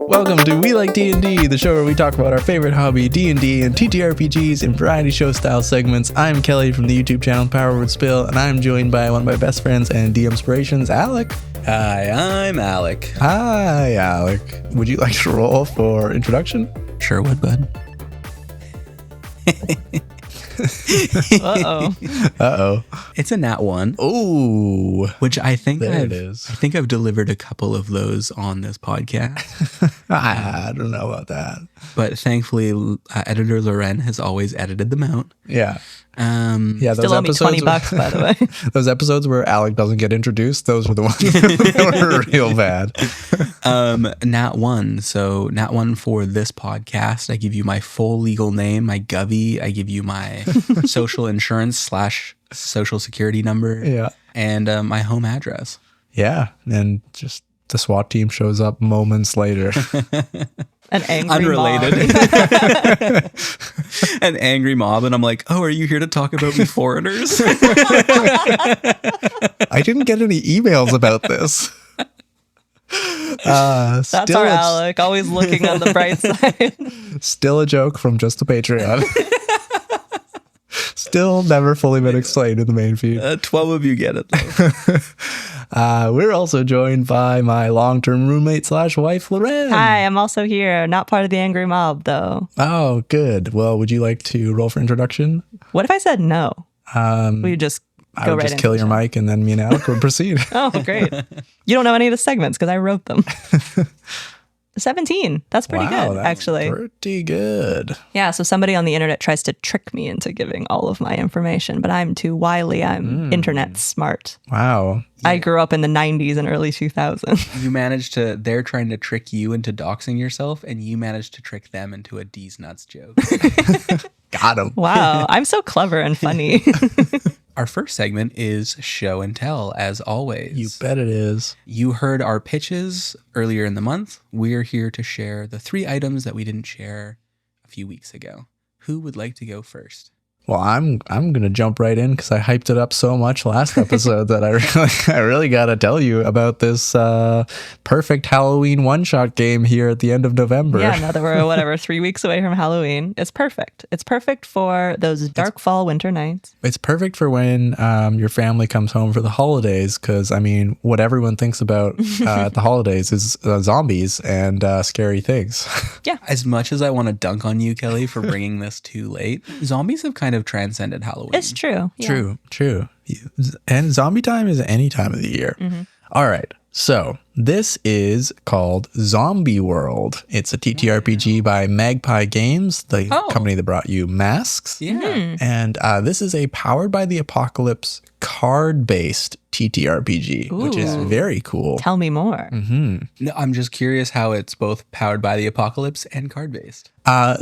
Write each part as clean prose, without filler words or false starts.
Welcome to We Like D&D, the show where we talk about our favorite hobby, D&D, and TTRPGs in variety show style segments. I'm Kelly from the YouTube channel Power Word Spill, and I'm joined by one of my best friends and D-Inspirations, Alec. Hi, I'm Alec. Hi, Alec. Would you like to roll for introduction? Sure would, bud. Uh-oh. It's a nat 1. Ooh. Which I think It is. I think I've delivered a couple of those on this podcast. I don't know about that. But thankfully, editor Loren has always edited them out. Yeah. Yeah, Still owe me $20, by the way. Those episodes where Alec doesn't get introduced, those were the ones that were real bad. Nat 1. So Nat 1 for this podcast. I give you my full legal name, my govy. I give you my social insurance / social security number. Yeah. And my home address. Yeah. And just the SWAT team shows up moments later. An angry Unrelated. mob. An angry mob. And I'm like, oh, are you here to talk about me foreigners? I didn't get any emails about this. That's our Alec, always looking on the bright side. Still a joke from just the Patreon. Still never fully been explained in the main feed. 12 of you get it, though. We're also joined by my long-term roommate / wife, Loren. Hi, I'm also here. Not part of the angry mob, though. Oh, good. Well, would you like to roll for introduction? What if I said no? We just I go would right just into kill the your show. mic and then me and Alec would proceed. Oh, great. You don't know any of the segments because I wrote them. 17. That's pretty Wow, good, that's actually. pretty good. Yeah, so somebody on the internet tries to trick me into giving all of my information, but I'm too wily. I'm internet smart. Wow. I grew up in the 90s and early 2000s. You managed to, they're trying to trick you into doxing yourself, and you managed to trick them into a D's nuts joke. Got him. Wow, I'm so clever and funny. Our first segment is show and tell, as always. You bet it is. You heard our pitches earlier in the month. We're here to share the 3 items that we didn't share a few weeks ago. Who would like to go first? Well, I'm gonna jump right in because I hyped it up so much last episode that I really gotta tell you about this perfect Halloween one-shot game here at the end of November. Yeah, now that we're 3 weeks away from Halloween, it's perfect. It's perfect for those dark fall winter nights. It's perfect for when your family comes home for the holidays because, I mean, what everyone thinks about at the holidays is zombies and scary things. Yeah. As much as I want to dunk on you, Kelly, for bringing this too late, zombies have kind of transcended Halloween. It's true. Yeah. True. And zombie time is any time of the year. Mm-hmm. All right. So this is called Zombie World. It's a TTRPG by Magpie Games, the company that brought you Masks. Yeah. And this is a Powered by the Apocalypse card-based TTRPG, which is very cool. Tell me more. No, I'm just curious how it's both powered by the apocalypse and card-based.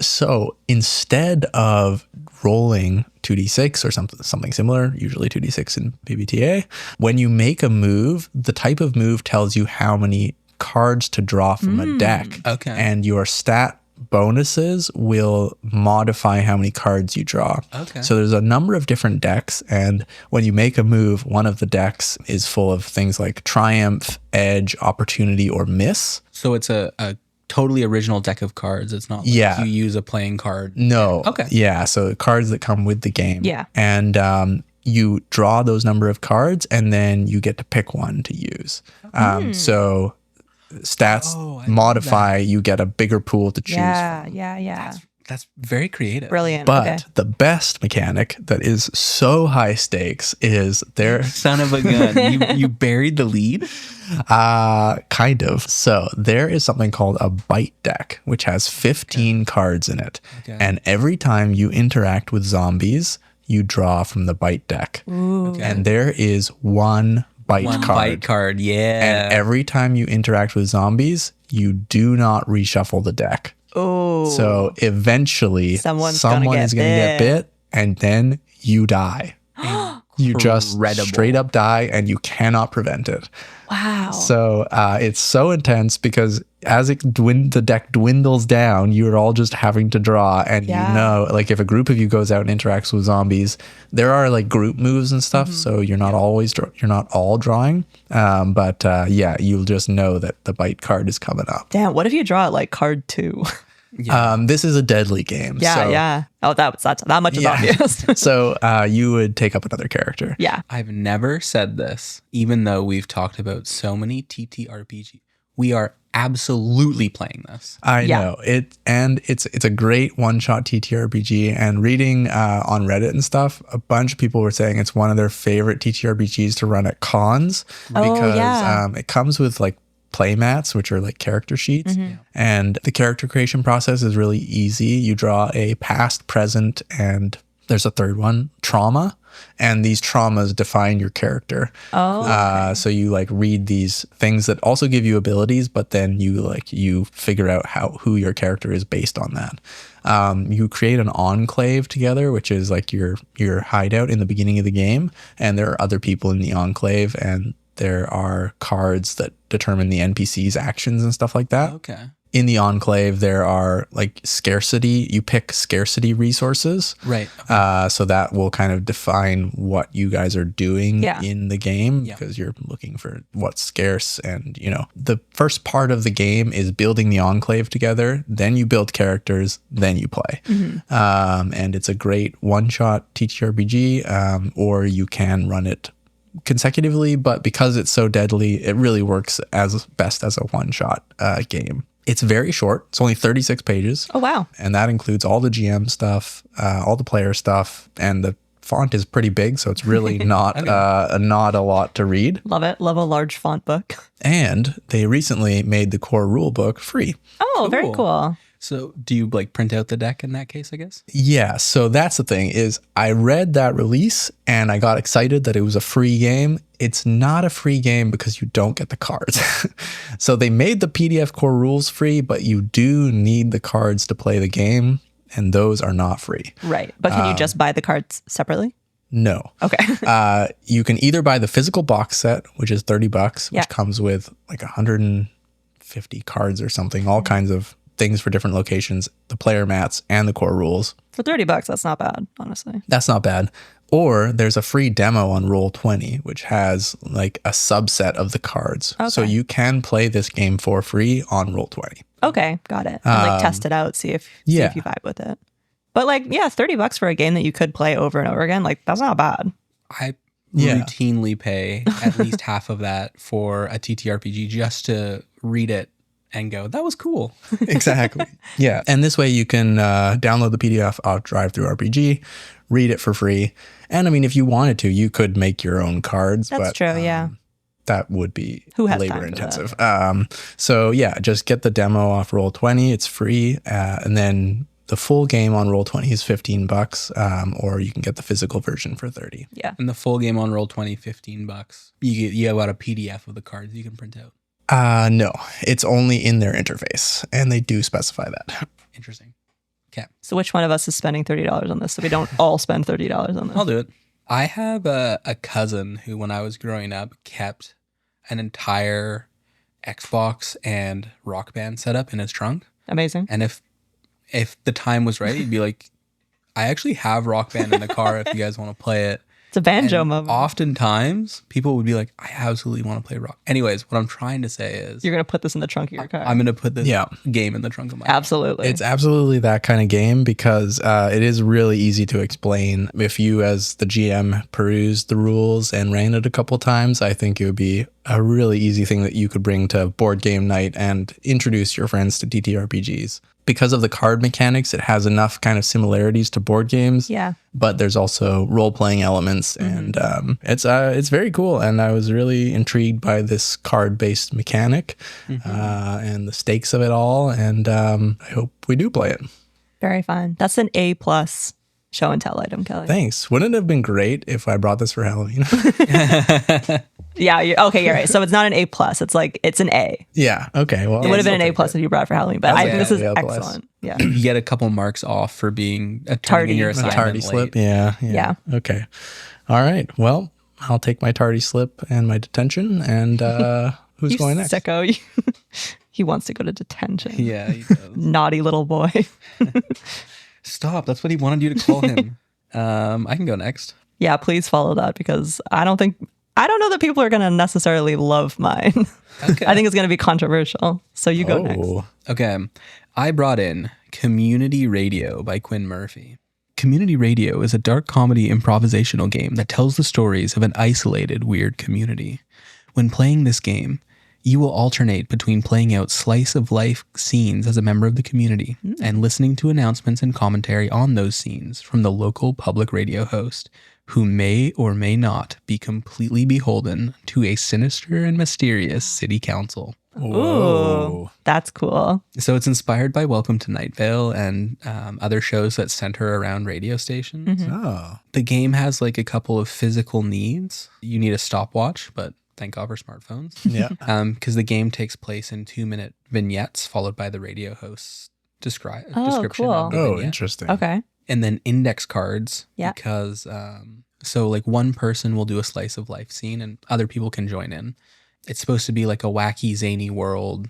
So instead of rolling 2d6 or something similar, usually 2d6 in PBTA, when you make a move, the type of move tells you how many cards to draw from a deck. Okay. And your stat bonuses will modify how many cards you draw. Okay. So there's a number of different decks, and when you make a move, one of the decks is full of things like Triumph, Edge, Opportunity, or Miss. So it's a totally original deck of cards. It's not like you use a playing card. No. Okay. Yeah, so cards that come with the game. Yeah. And you draw those number of cards, and then you get to pick one to use. So stats modify, you get a bigger pool to choose from. Yeah. That's very creative. Brilliant. But okay. the best mechanic that is so high stakes is there. Son of a gun. You buried the lead? Kind of. So there is something called a bite deck, which has 15 cards in it. Okay. And every time you interact with zombies, you draw from the bite deck. Ooh. And there is one bite One card. bite card, yeah. And every time you interact with zombies, you do not reshuffle the deck. Oh. So eventually Someone is going to get bit, and then you die. You just Incredible. straight up die and you cannot prevent it. Wow. So it's so intense because as the deck dwindles down, you're all just having to draw. And Yeah. you know, like if a group of you goes out and interacts with zombies, there are like group moves and stuff. So you're not you're not all drawing. But yeah, you'll just know that the bite card is coming up. Damn, what if you draw it like card 2? This is a deadly game. Yeah, so, yeah. Oh, that's that much is Yeah. obvious. So you would take up another character. Yeah. I've never said this, even though we've talked about so many TTRPG. We are absolutely playing this. I Yeah. know it, and it's a great one-shot TTRPG. And reading on Reddit and stuff, a bunch of people were saying it's one of their favorite TTRPGs to run at cons because yeah. it comes with like play mats, which are like character sheets, and the character creation process is really easy. You draw a past, present, and there's a third one, trauma. And these traumas define your character. Oh, So you like read these things that also give you abilities, but then you figure out who your character is based on that. You create an enclave together, which is like your hideout in the beginning of the game. And there are other people in the enclave, and there are cards that determine the NPC's actions and stuff like that. Okay. In the enclave, there are like scarcity. You pick scarcity resources. Right. So that will kind of define what you guys are doing Yeah. in the game Yeah. because you're looking for what's scarce. And, you know, the first part of the game is building the enclave together. Then you build characters, then you play. And it's a great one-shot TTRPG, or you can run it consecutively. But because it's so deadly, it really works as best as a one-shot game. It's very short. It's only 36 pages. oh wow. And that includes all the GM stuff, all the player stuff, and the font is pretty big, so it's really not a lot to read. Love it. Love a large font book. And they recently made the core rule book free. Oh, very Cool. cool. So do you like print out the deck in that case, I guess? Yeah, so that's the thing is I read that release and I got excited that it was a free game. It's not a free game because you don't get the cards. So they made the PDF core rules free, but you do need the cards to play the game, and those are not free. Right. But can you just buy the cards separately? No. Okay. You can either buy the physical box set, which is $30, which Yeah. comes with like 150 cards or something, all kinds of things for different locations, the player mats and the core rules. For $30, that's not bad, honestly. That's not bad. Or there's a free demo on Roll20, which has like a subset of the cards. So Okay. you can play this game for free on Roll20. Okay, got it. And like test it out, see if yeah. you vibe with it. But like, yeah, $30 for a game that you could play over and over again, like that's not bad. I Yeah. routinely pay at least half of that for a TTRPG just to read it and go, that was cool. Exactly. Yeah. And this way you can download the PDF off Drive-Thru RPG, read it for free. And I mean, if you wanted to, you could make your own cards. That's but, true, yeah. That would be Who has time labor for intensive. So yeah, just get the demo off Roll20. It's free. And then the full game on Roll20 is $15, or you can get the physical version for $30. Yeah. And the full game on Roll20, $15. You got a PDF of the cards you can print out. No, it's only in their interface, and they do specify that. Interesting. Okay. So which one of us is spending $30 on this so we don't all spend $30 on this? I'll do it. I have a cousin who, when I was growing up, kept an entire Xbox and Rock Band setup in his trunk. Amazing. And if the time was right, he'd be like, I actually have Rock Band in the car if you guys want to play it. It's a banjo And moment. oftentimes, people would be like, I absolutely want to play rock. Anyways, what I'm trying to say is You're going to put this in the trunk of your car. I'm going to put this Yeah. game in the trunk of my car. Absolutely. It's absolutely that kind of game because it is really easy to explain. If you, as the GM, perused the rules and ran it a couple times, I think it would be a really easy thing that you could bring to board game night and introduce your friends to TTRPGs. Because of the card mechanics, it has enough kind of similarities to board games. Yeah. But there's also role-playing elements, and it's very cool. And I was really intrigued by this card-based mechanic and the stakes of it all. And I hope we do play it. Very fun. That's an A+ show and tell item, Kelly. Thanks. Wouldn't it have been great if I brought this for Halloween? Yeah. You're right. So it's not an A+. It's an A. Yeah. Okay. Well, It would have been an A+ if you brought it for Halloween, but I think this is Yeah, A+. excellent. Yeah. You get a couple marks off for being a Tardy. your A assignment tardy late. slip. Yeah. Yeah. Okay. All right. Well, I'll take my tardy slip and my detention. And who's You going next? sicko. He wants to go to detention. Yeah, he does. Naughty little boy. Stop. That's what he wanted you to call him. I can go next. Yeah, please follow that because I don't know that people are going to necessarily love mine. Okay. I think it's going to be controversial. So you go next. Okay. I brought in Community Radio by Quinn Murphy. Community Radio is a dark comedy improvisational game that tells the stories of an isolated, weird community. When playing this game, you will alternate between playing out slice of life scenes as a member of the community and listening to announcements and commentary on those scenes from the local public radio host, who may or may not be completely beholden to a sinister and mysterious city council. Ooh, that's cool. So it's inspired by Welcome to Night Vale and other shows that center around radio stations. Oh. The game has like a couple of physical needs. You need a stopwatch, but thank God for smartphones. Yeah. Because the game takes place in 2-minute vignettes followed by the radio host's description cool. of the Oh, vignette. interesting. Okay. And then index cards. Yeah. Because so like one person will do a slice of life scene and other people can join in. It's supposed to be like a wacky, zany world,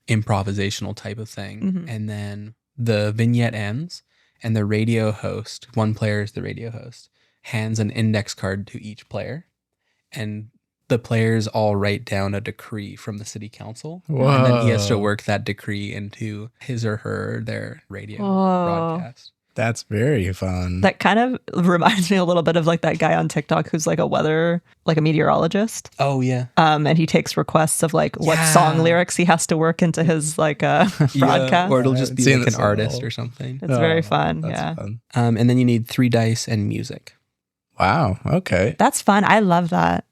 improvisational type of thing. And then the vignette ends and the radio host, one player is the radio host, hands an index card to each player. And the players all write down a decree from the city council. Whoa. And then he has to work that decree into his or their radio broadcast. That's very fun. That kind of reminds me a little bit of like that guy on TikTok who's like a meteorologist. Oh, yeah. And he takes requests of like what song lyrics he has to work into his like broadcast. Yeah, or it'll just I've be seen like an this a artist little. or something. It's very fun. That's Yeah. fun. And then you need 3 dice and music. Wow. Okay. That's fun. I love that.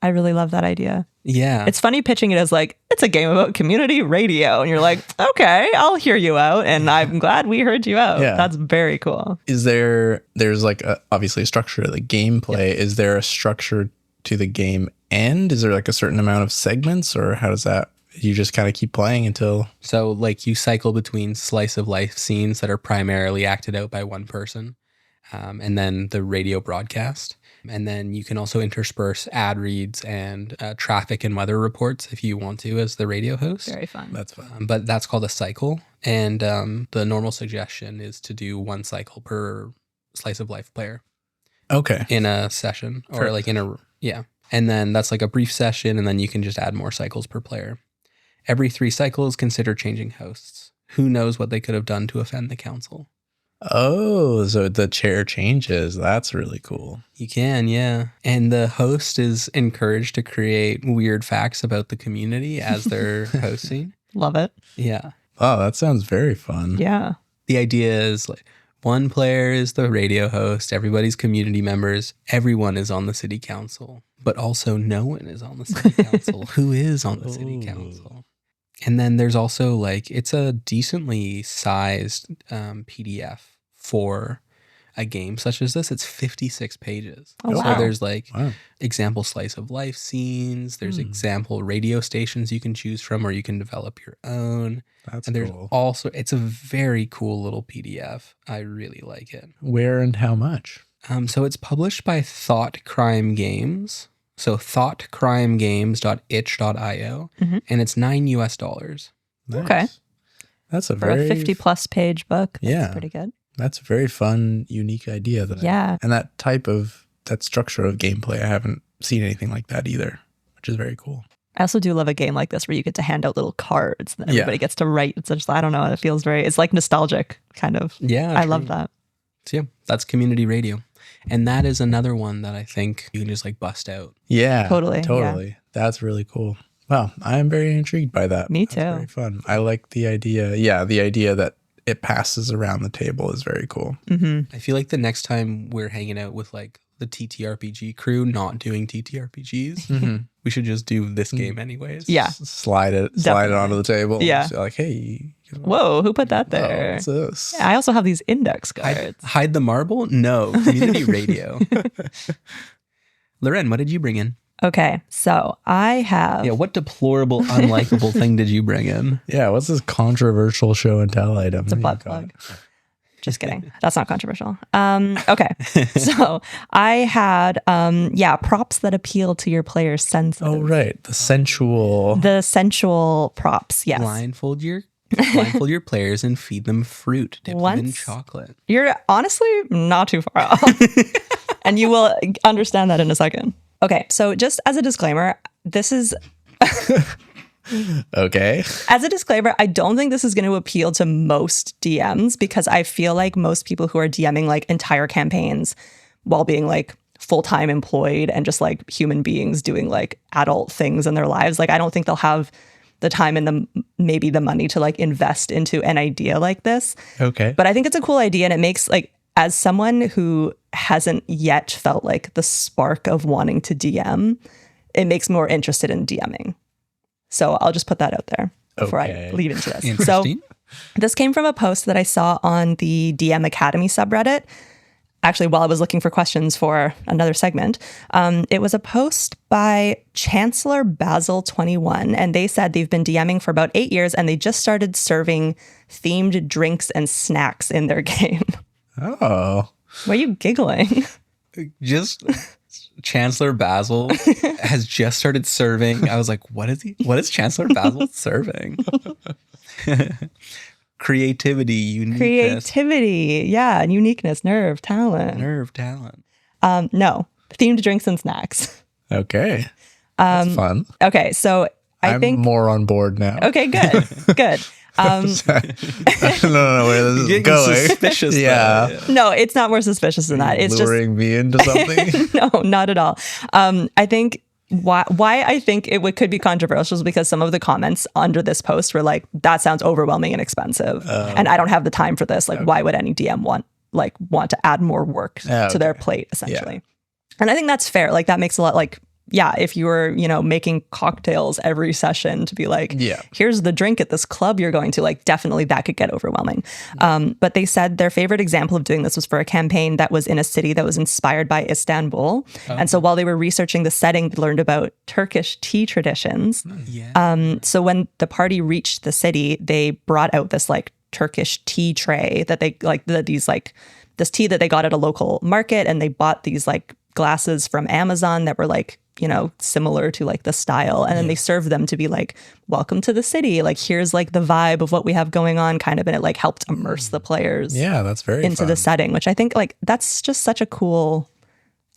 I really love that idea. Yeah. It's funny pitching it as like, it's a game about community radio. And you're like, okay, I'll hear you out. And I'm glad we heard you out. Yeah. That's very cool. There's like obviously a structure to the gameplay. Yeah. Is there a structure to the game end? Is there like a certain amount of segments, or how does that, you just kind of keep playing until? So like you cycle between slice of life scenes that are primarily acted out by one person, and then the radio broadcast. And then you can also intersperse ad reads and traffic and weather reports if you want to as the radio host. Very fun. That's fun. But that's called a cycle. And the normal suggestion is to do 1 cycle per slice of life player Okay. in a session or Correct. like yeah. And then that's like a brief session, and then you can just add more cycles per player. Every 3 cycles, consider changing hosts. Who knows what they could have done to offend the council? Oh, so the chair changes. That's really cool. You can, yeah. And the host is encouraged to create weird facts about the community as they're hosting. Love it. Yeah. Oh, that sounds very fun. Yeah. The idea is like one player is the radio host, everybody's community members, everyone is on the city council, but also no one is on the city council. Who is on the city council? And then there's also like, it's a decently sized PDF for a game such as this. It's 56 pages. Oh, so wow. there's like Wow. example slice of life scenes. There's example radio stations you can choose from, or you can develop your own. That's And there's cool. also, it's a very cool little PDF. I really like it. Where and how much? So it's published by Thought Crime Games. So thoughtcrimegames.itch.io. And it's $9. Nice. Okay. That's a For very a 50+ page book. That's Yeah. pretty good. That's a very fun, unique idea. And that structure of gameplay, I haven't seen anything like that either, which is very cool. I also do love a game like this where you get to hand out little cards and Yeah. everybody gets to write. It's just, I don't know, it feels it's like nostalgic kind of. Yeah. I true. love that. So yeah, that's community radio. And that is another one that I think you can just like bust out. Yeah. Totally, Totally. That's really cool. Wow. I am very intrigued by that. Me That's too. very fun. I like the idea. Yeah. The idea that it passes around the table is very cool. Mm-hmm. I feel like the next time we're hanging out with like the TTRPG crew, not doing TTRPGs, we should just do this game anyways. Yeah. Slide it Definitely. onto the table. Yeah. So like, hey. Whoa, who put that Oh, there? what's this? I also have these index cards. Hide the marble? No. Community radio. Loren, what did you bring in? Okay, so I have. Yeah, what deplorable, unlikable thing did you bring in? Yeah. What's this controversial show and tell item? It's a What butt do you got? plug. Just kidding. That's not controversial. Okay. So I had, props that appeal to your player's senses. Oh, right. The sensual. The sensual props. Yes. Blindfold your players and feed them fruit dipped in chocolate. You're honestly not too far off. And you will understand that in a second. Okay. So just as a disclaimer, this is... Okay. As a disclaimer, I don't think this is going to appeal to most DMs because I feel like most people who are DMing like entire campaigns while being like full-time employed and just like human beings doing like adult things in their lives, like I don't think they'll have the time and maybe the money to like invest into an idea like this. Okay. But I think it's a cool idea, and it makes like, as someone who hasn't yet felt like the spark of wanting to DM, it makes me more interested in DMing. So I'll just put that out there before I lead into this. Interesting. So this came from a post that I saw on the DM Academy subreddit, actually while I was looking for questions for another segment. It was a post by Chancellor Basil 21, and they said they've been DMing for about 8 years, and they just started serving themed drinks and snacks in their game. Oh. Why are you giggling? Just... Chancellor Basil has just started serving. I was like, what is Chancellor Basil serving? Creativity, uniqueness. Yeah, and uniqueness, nerve, talent. No, themed drinks and snacks. Okay. That's fun. Okay, so I think... I'm more on board now. Okay, good. Good. I don't know where this is going. Suspicious. Yeah. No, it's not more suspicious than that. It's luring me into something. No, not at all. I think why I think could be controversial is because some of the comments under this post were like, that sounds overwhelming and expensive. And I don't have the time for this. Like, why would any DM want to add more work to their plate, essentially? Yeah. And I think that's fair. Like, that makes a lot, like, yeah, if you were, making cocktails every session to be like, here's the drink at this club you're going to, like, definitely that could get overwhelming. But they said their favorite example of doing this was for a campaign that was in a city that was inspired by Istanbul. Oh. And so while they were researching the setting, they learned about Turkish tea traditions. Yeah. So when the party reached the city, they brought out this like Turkish tea tray that they like, this tea that they got at a local market, and they bought these like glasses from Amazon that were like, similar to like the style. And then they served them to be like, welcome to the city. Like, here's like the vibe of what we have going on kind of. And it like helped immerse the players that's very into fun. the setting, which I think like that's just such a cool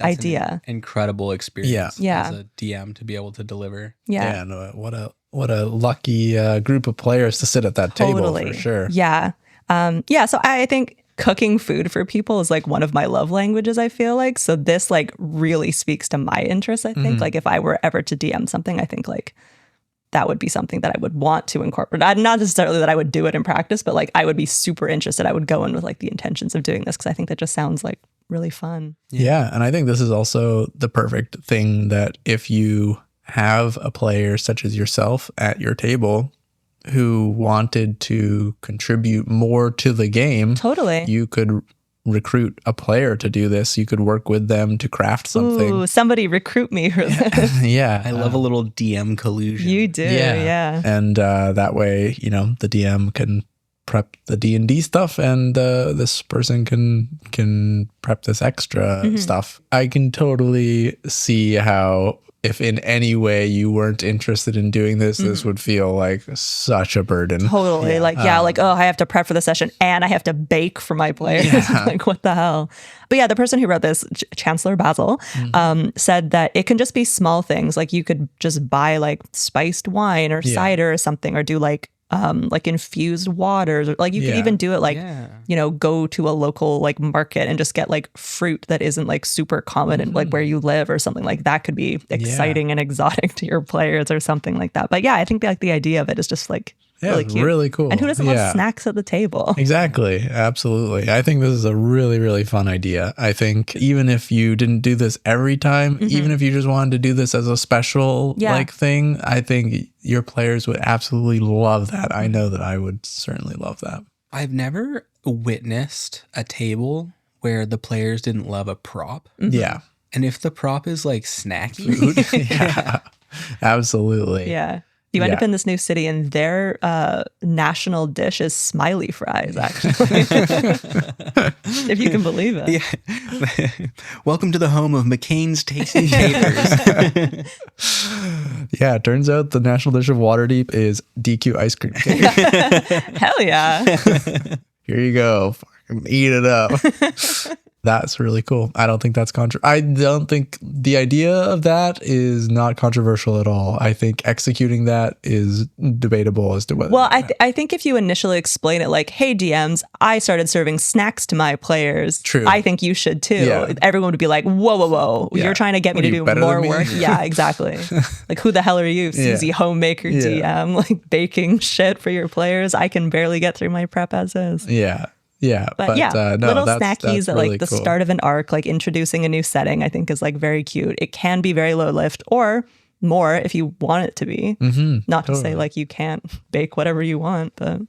idea. An incredible experience Yeah. as a DM to be able to deliver. Yeah. No, what a lucky group of players to sit at that table for sure. Yeah. So I think cooking food for people is like one of my love languages, I feel like. So this like really speaks to my interests, I think. Like if I were ever to DM something, I think like that would be something that I would want to incorporate. Not necessarily that I would do it in practice, but like I would be super interested. I would go in with like the intentions of doing this because I think that just sounds like really fun. Yeah. And I think this is also the perfect thing that if you have a player such as yourself at your table who wanted to contribute more to the game, totally, you could recruit a player to do this. You could work with them to craft something. Ooh, somebody recruit me for this. Yeah. I love a little DM collusion. You do, yeah. And that way, the DM can prep the D&D stuff, and this person can prep this extra stuff. I can totally see how, if in any way you weren't interested in doing this, this would feel like such a burden. Totally. Yeah. Like, I have to prep for the session and I have to bake for my players. Yeah. Like, what the hell? But yeah, the person who wrote this, Chancellor Basil, said that it can just be small things. Like you could just buy like spiced wine or cider or something, or do like infused waters, or like you could even do it like, go to a local like market and just get like fruit that isn't like super common in like where you live or something. Like that could be exciting and exotic to your players or something like that. But yeah, I think like the idea of it is just like really cute. Really cool. And who doesn't love snacks at the table? Exactly. Absolutely. I think this is a really, really fun idea. I think even if you didn't do this every time, even if you just wanted to do this as a special like thing, I think your players would absolutely love that. I know that I would certainly love that. I've never witnessed a table where the players didn't love a prop. Yeah. And if the prop is like snacky food, absolutely. Yeah. You end Yeah. up in this new city, and their national dish is smiley fries, actually. If you can believe it. Yeah. Welcome to the home of McCain's Tasty Taters. Yeah, it turns out the national dish of Waterdeep is DQ ice cream cake. Hell yeah. Here you go. Fucking eat it up. That's really cool. I don't think that's I don't think the idea of that is not controversial at all. I think executing that is debatable as to whether. Well, I think if you initially explain it like, hey, DMs, I started serving snacks to my players. True. I think you should too. Yeah. Everyone would be like, whoa, whoa, whoa. Yeah. You're trying to get me What to are you, do better more than me? work. Yeah, exactly. Like, who the hell are you, CZ homemaker DM, like baking shit for your players? I can barely get through my prep as is. Yeah. Yeah. But yeah, no, little that's snackies at really like the cool. start of an arc, like introducing a new setting, I think is like very cute. It can be very low lift or more if you want it to be. Not to say like you can't bake whatever you want, but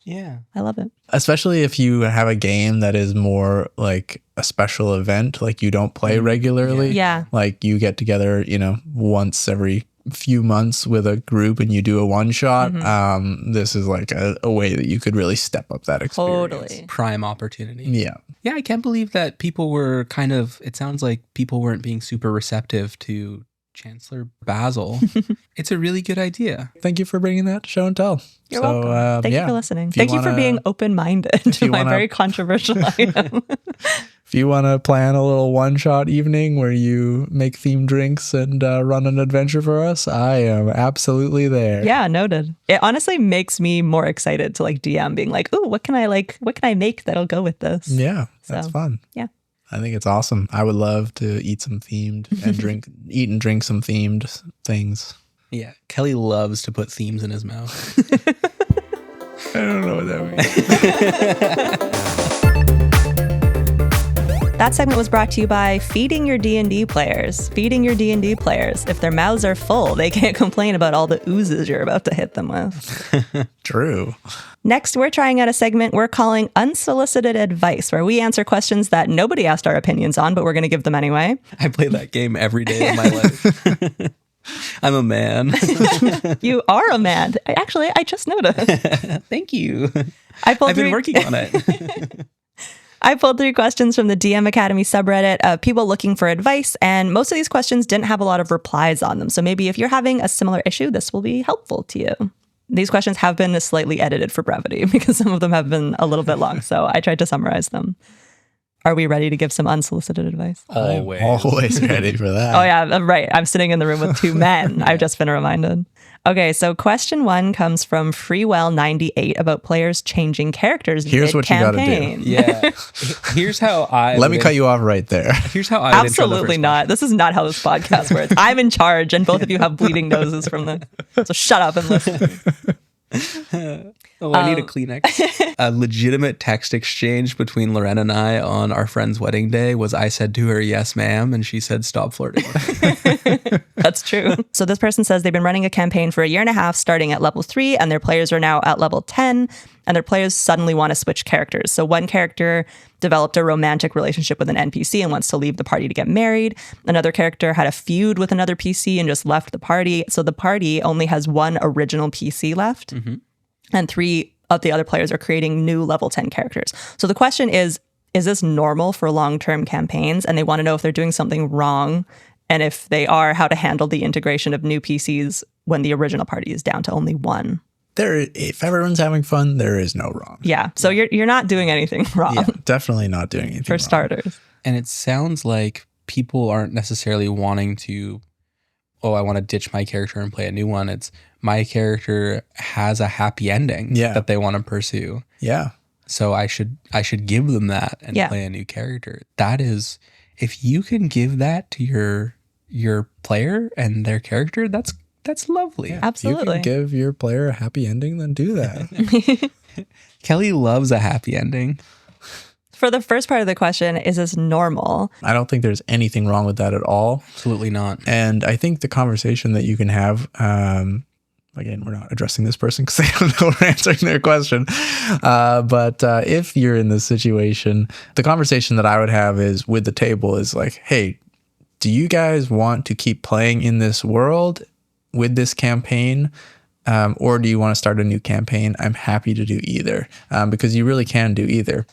Yeah. I love it. Especially if you have a game that is more like a special event, like you don't play regularly. Yeah. Like you get together, once every few months with a group and you do a one shot. This is like a way that you could really step up that experience. Totally. Prime opportunity. Yeah. Yeah, I can't believe that people were it sounds like people weren't being super receptive to Chancellor Basil. It's a really good idea. Thank you for bringing that to show and tell. You're welcome. Thank you for listening. Thank you for being open-minded to my very controversial item. If you want to plan a little one-shot evening where you make themed drinks and run an adventure for us, I am absolutely there. Yeah, noted. It honestly makes me more excited to like DM being like, ooh, what can I make that'll go with this? Yeah, that's fun. Yeah. I think it's awesome. I would love to eat some themed and eat and drink some themed things. Yeah, Kelly loves to put themes in his mouth. I don't know what that means. That segment was brought to you by Feeding Your D&D Players. Feeding Your D&D Players. If their mouths are full, they can't complain about all the oozes you're about to hit them with. True. Next, we're trying out a segment we're calling Unsolicited Advice, where we answer questions that nobody asked our opinions on, but we're going to give them anyway. I play that game every day of my life. I'm a man. You are a man. I just noticed. Thank you. I've been working on it. I pulled 3 questions from the DM Academy subreddit of people looking for advice, and most of these questions didn't have a lot of replies on them. So maybe if you're having a similar issue, this will be helpful to you. These questions have been slightly edited for brevity because some of them have been a little bit long, so I tried to summarize them. Are we ready to give some unsolicited advice? Always ready for that. Oh yeah, right. I'm sitting in the room with 2 men. I've just been reminded. Okay, so question 1 comes from Freewell98 about players changing characters. Here's what you gotta do. Yeah. Here's how Let me cut you off right there. Here's how I would intro the Absolutely first not. This is not how this podcast works. I'm in charge, and both of you have bleeding noses from this. So shut up and listen. Oh, I need a Kleenex. A legitimate text exchange between Lorena and I on our friend's wedding day was I said to her, yes, ma'am. And she said, stop flirting with me. That's true. So this person says they've been running a campaign for a year and a half, starting at level 3, and their players are now at level 10, and their players suddenly want to switch characters. So one character developed a romantic relationship with an NPC and wants to leave the party to get married. Another character had a feud with another PC and just left the party. So the party only has 1 original PC left. And 3 of the other players are creating new level 10 characters. So the question is this normal for long-term campaigns? And they want to know if they're doing something wrong, and if they are, how to handle the integration of new PCs when the original party is down to only 1. If everyone's having fun, there is no wrong. Yeah. So you're not doing anything wrong. Yeah, definitely not doing anything for wrong. starters. And it sounds like people aren't necessarily wanting to, I want to ditch my character and play a new one. It's my character has a happy ending that they want to pursue. Yeah. So I should give them that and play a new character. That is, if you can give that to your player and their character, that's lovely. Yeah. Absolutely. If you can give your player a happy ending, then do that. Kelly loves a happy ending. For the first part of the question, is this normal? I don't think there's anything wrong with that at all. Absolutely not. And I think the conversation that you can have, again, we're not addressing this person because they don't know we're answering their question. But if you're in this situation, the conversation that I would have is with the table is like, hey, do you guys want to keep playing in this world with this campaign? or do you want to start a new campaign? I'm happy to do either, because you really can do either.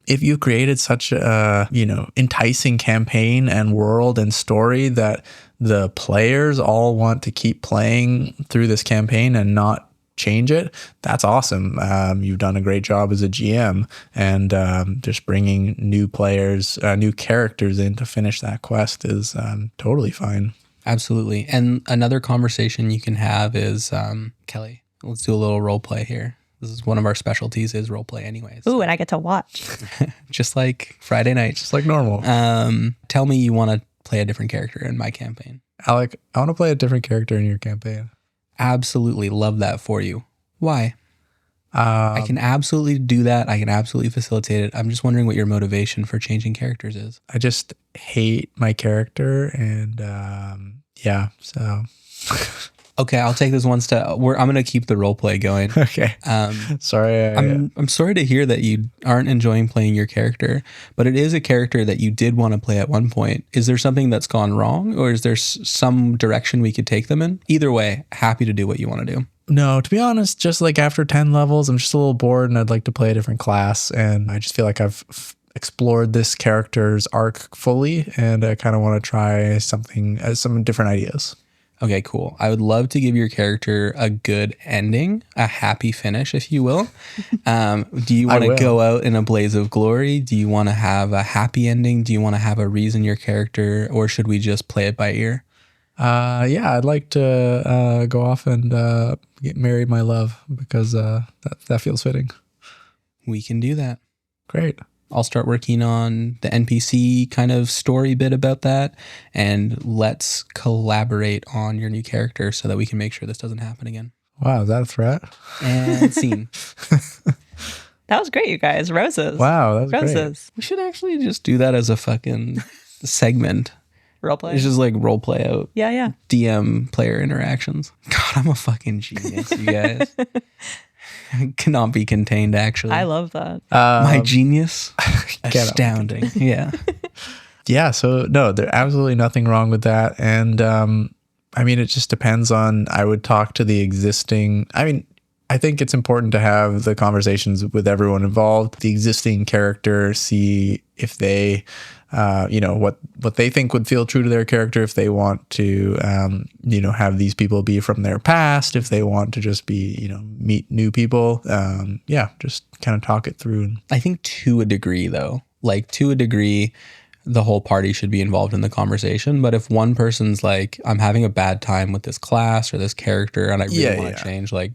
If you created such a, enticing campaign and world and story that the players all want to keep playing through this campaign and not change it, that's awesome. You've done a great job as a GM, and just bringing new players, new characters in to finish that quest is totally fine. Absolutely. And another conversation you can have is, Kelly, let's do a little role play here. This is one of our specialties, is role play anyways. Ooh, and I get to watch. Just like Friday nights. Just like normal. Tell me you want to play a different character in my campaign. Alec, I want to play a different character in your campaign. Absolutely love that for you. Why? I can absolutely do that. I can absolutely facilitate it. I'm just wondering what your motivation for changing characters is. I just hate my character, and so... Okay, I'll take this one step. I'm going to keep the role play going. Okay. Sorry. I'm sorry to hear that you aren't enjoying playing your character, but it is a character that you did want to play at one point. Is there something that's gone wrong, or is there some direction we could take them in? Either way, happy to do what you want to do. No, to be honest, just like after 10 levels, I'm just a little bored and I'd like to play a different class. And I just feel like I've explored this character's arc fully, and I kind of want to try some different ideas. Okay, cool. I would love to give your character a good ending, a happy finish, if you will. Do you want to go out in a blaze of glory? Do you want to have a happy ending? Do you want to have a reason your character, or should we just play it by ear? I'd like to go off and get married my love, because that feels fitting. We can do that. Great. I'll start working on the NPC kind of story bit about that, and let's collaborate on your new character so that we can make sure this doesn't happen again. Wow, is that a threat? And scene. That was great, you guys. Roses. Wow, that was Roses. great. We should actually just do that as a fucking segment. Roleplay. It's just like role play out. Yeah. DM player interactions. God, I'm a fucking genius, you guys. Cannot be contained, actually. I love that. My genius? Astounding. Yeah. Yeah, so no, there's absolutely nothing wrong with that. And it just depends on, I would talk to the existing, I think it's important to have the conversations with everyone involved, the existing character, see if they, what they think would feel true to their character, if they want to, have these people be from their past, if they want to just be, meet new people. Just kind of talk it through. I think to a degree, though, the whole party should be involved in the conversation. But if one person's like, I'm having a bad time with this class or this character and I really want to change, like,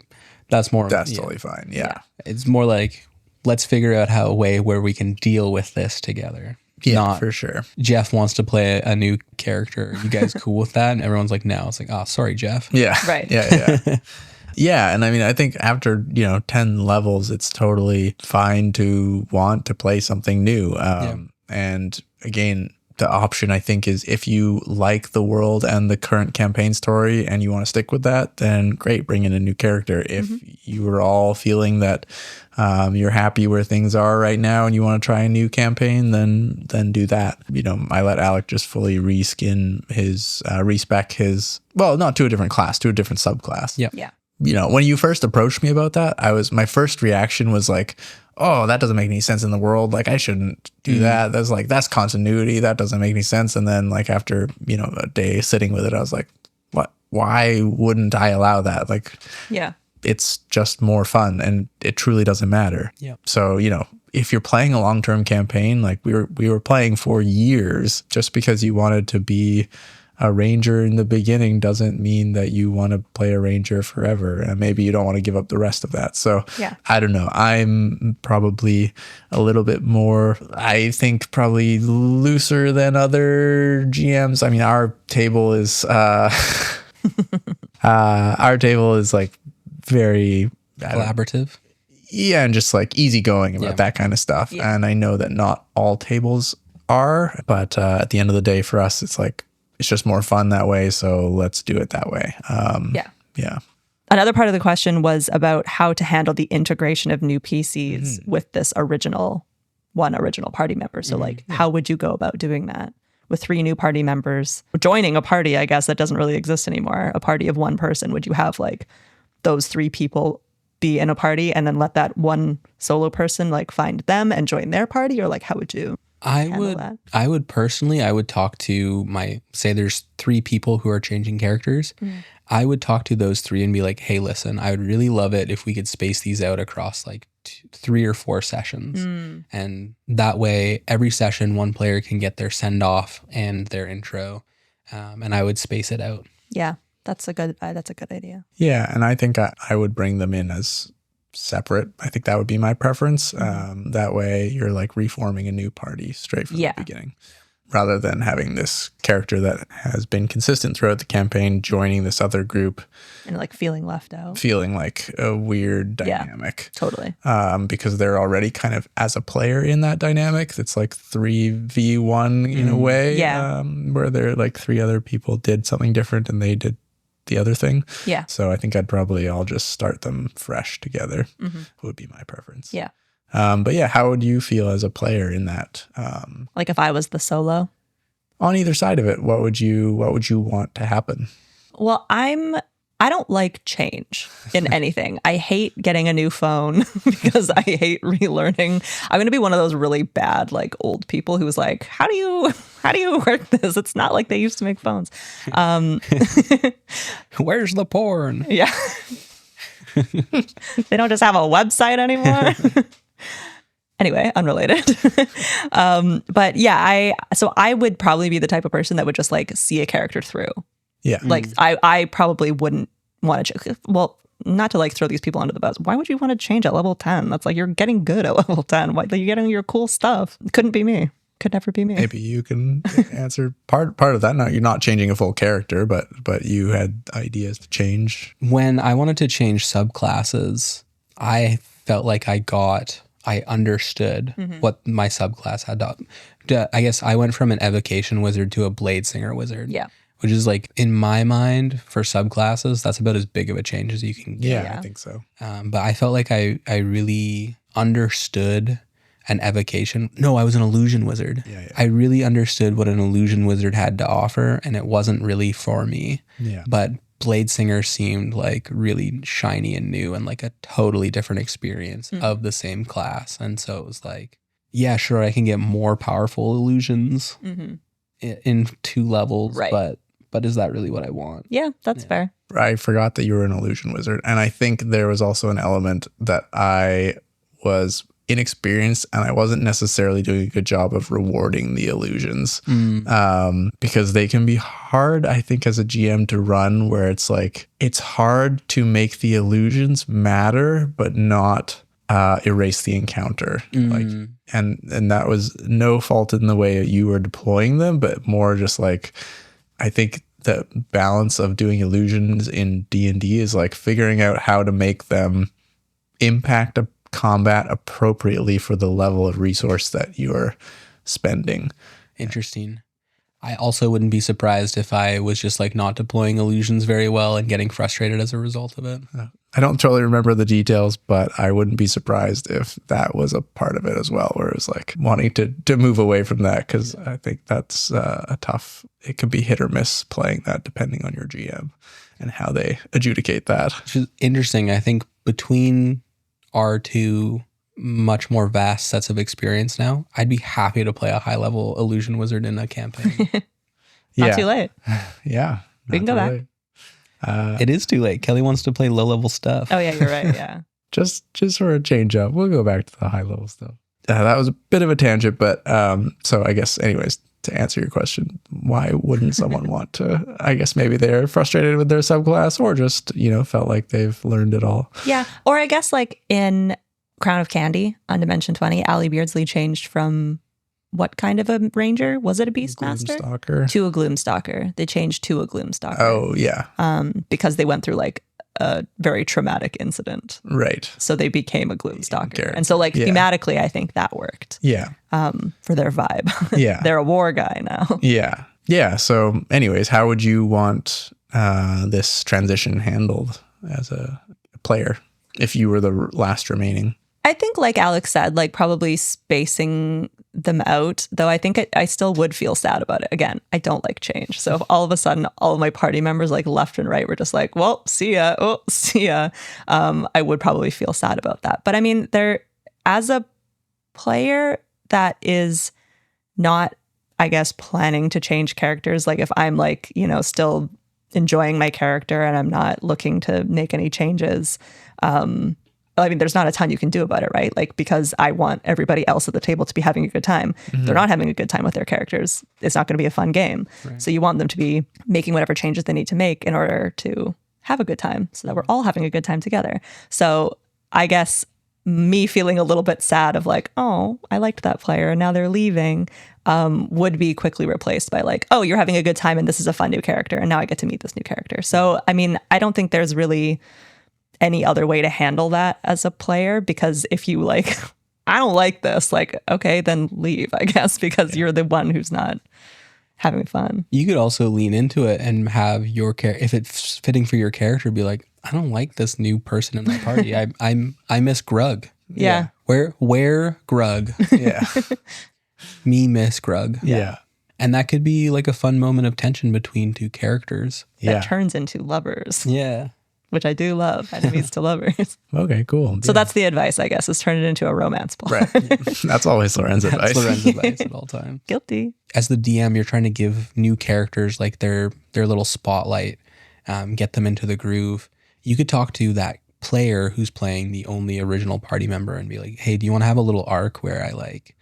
that's totally fine. Yeah. It's more like, let's figure out a way where we can deal with this together. Yeah, Not, for sure. Jeff wants to play a new character. You guys cool with that? And everyone's like, no. It's like, oh, sorry, Jeff. Yeah. Right. Yeah. Yeah. And I think after, 10 levels, it's totally fine to want to play something new. And again, the option, I think, is if you like the world and the current campaign story and you want to stick with that, then great, bring in a new character. If you are all feeling that you're happy where things are right now and you want to try a new campaign, then do that. I let Alec just fully respec his, well, not to a different class, to a different subclass. Yeah. When you first approached me about that, my first reaction was like, oh, that doesn't make any sense in the world. Like, I shouldn't do that. That's continuity. That doesn't make any sense. And then like after, a day sitting with it, I was like, what? Why wouldn't I allow that? Like, Yeah. It's just more fun and it truly doesn't matter. Yeah. So, if you're playing a long-term campaign, like we were playing for years, just because you wanted to be a ranger in the beginning doesn't mean that you want to play a ranger forever. And maybe you don't want to give up the rest of that. So yeah. I don't know. I'm probably a little bit more, I think probably looser than other GMs. Our table is, like very Collaborative. Yeah. And just like easygoing about that kind of stuff. Yeah. And I know that not all tables are, but at the end of the day for us, it's like, it's just more fun that way. So let's do it that way. Yeah. Another part of the question was about how to handle the integration of new PCs with this original party member. So how would you go about doing that with 3 new party members joining a party, I guess, that doesn't really exist anymore, a party of 1 person? Would you have like those 3 people be in a party and then let that one solo person like find them and join their party? Or like, how would you handle that? I would personally, I would talk to say there's 3 people who are changing characters. I would talk to those 3 and be like, hey, listen, I would really love it if we could space these out across like 3 or 4 sessions. And that way, every session, one player can get their send off and their intro. And I would space it out. Yeah, that's a good idea. Yeah, and I think I would bring them in as separate. I think that would be my preference. That way you're like reforming a new party straight from the beginning, rather than having this character that has been consistent throughout the campaign joining this other group and like feeling left out, feeling like a weird dynamic. Totally. Because they're already kind of as a player in that dynamic. It's like 3v1 in a way, where they're like 3 other people did something different and they did the other thing. Yeah. So I think I'll just start them fresh together. Would be my preference. Yeah. But yeah, how would you feel as a player in that? Like if I was the solo? On either side of it, what would you want to happen? Well, I don't like change in anything. I hate getting a new phone because I hate relearning. I'm going to be one of those really bad like old people who's like, how do you work this? It's not like they used to make phones. Where's the porn? Yeah. They don't just have a website anymore. Anyway, unrelated. But yeah, I would probably be the type of person that would just like see a character through. Yeah. Like I probably wouldn't want to, well, not to like throw these people under the bus. Why would you want to change at level 10? That's like, you're getting good at level 10. Why, you're getting your cool stuff. Couldn't be me. Could never be me. Maybe you can answer part of that. No, you're not changing a full character, but you had ideas to change. When I wanted to change subclasses, I felt like I understood what my subclass had to. I guess I went from an evocation wizard to a blade singer wizard. Yeah. Which is like, in my mind, for subclasses, that's about as big of a change as you can get. Yeah. I think so. But I felt like I really understood an evocation. No, I was an illusion wizard. Yeah. I really understood what an illusion wizard had to offer, and it wasn't really for me. Yeah. But Blade Singer seemed like really shiny and new and like a totally different experience of the same class. And so it was like, yeah, sure, I can get more powerful illusions in 2 levels, right. But is that really what I want? Yeah, that's fair. I forgot that you were an illusion wizard. And I think there was also an element that I was inexperienced and I wasn't necessarily doing a good job of rewarding the illusions, because they can be hard, I think, as a GM to run, where it's like, it's hard to make the illusions matter, but not erase the encounter. Like, and that was no fault in the way you were deploying them, but more just like, I think the balance of doing illusions in D&D is like figuring out how to make them impact a combat appropriately for the level of resource that you're spending. Interesting. I also wouldn't be surprised if I was just like not deploying illusions very well and getting frustrated as a result of it. I don't totally remember the details, but I wouldn't be surprised if that was a part of it as well, where it was like wanting to move away from that, because I think that's it can be hit or miss playing that depending on your GM and how they adjudicate that. Which is interesting. I think between our 2 much more vast sets of experience now, I'd be happy to play a high level illusion wizard in a campaign. Not too late. Yeah. We can go back. It is too late. Kelly wants to play low level stuff. Oh yeah, you're right. Yeah. just for a change up, we'll go back to the high level stuff. That was a bit of a tangent, but so I guess anyways, to answer your question, why wouldn't someone want to? I guess maybe they're frustrated with their subclass, or just, felt like they've learned it all. Yeah. Or I guess like in Crown of Candy on Dimension 20, Allie Beardsley changed from what kind of a ranger? Was it a Beastmaster? Gloomstalker. To a Gloomstalker. They changed to a Gloomstalker. Oh, yeah. Because they went through like a very traumatic incident. Right. So they became a Gloomstalker. Character. And so like thematically, I think that worked. Yeah. For their vibe. Yeah. They're a war guy now. Yeah. Yeah. So anyways, how would you want this transition handled as a player if you were the last remaining? I think like Alex said, like probably spacing them out, though I think I still would feel sad about it. Again, I don't like change. So if all of a sudden all of my party members like left and right were just like, well, see ya, oh, see ya, I would probably feel sad about that. But I mean, as a player that is not, I guess, planning to change characters, like if I'm like, still enjoying my character and I'm not looking to make any changes, I mean, there's not a ton you can do about it, right? Like, because I want everybody else at the table to be having a good time. If they're not having a good time with their characters, it's not going to be a fun game. Right. So you want them to be making whatever changes they need to make in order to have a good time so that we're all having a good time together. So I guess me feeling a little bit sad of like, oh, I liked that player and now they're leaving, would be quickly replaced by like, oh, you're having a good time and this is a fun new character and now I get to meet this new character. So, I mean, I don't think there's really any other way to handle that as a player, because if you like, I don't like this, like, okay, then leave, I guess, because you're the one who's not having fun. You could also lean into it and have your character, if it's fitting for your character, be like, I don't like this new person in my party. I miss Grug. Yeah. Where Grug? Yeah. Me miss Grug. Yeah. And that could be like a fun moment of tension between two characters. That turns into lovers. Yeah. Which I do love, enemies to lovers. Okay, cool. So that's the advice, I guess, is turn it into a romance plot. Right. That's always Loren's advice. That's Loren's advice at all times. Guilty. As the DM, you're trying to give new characters like their little spotlight, get them into the groove. You could talk to that player who's playing the only original party member and be like, hey, do you want to have a little arc where I like,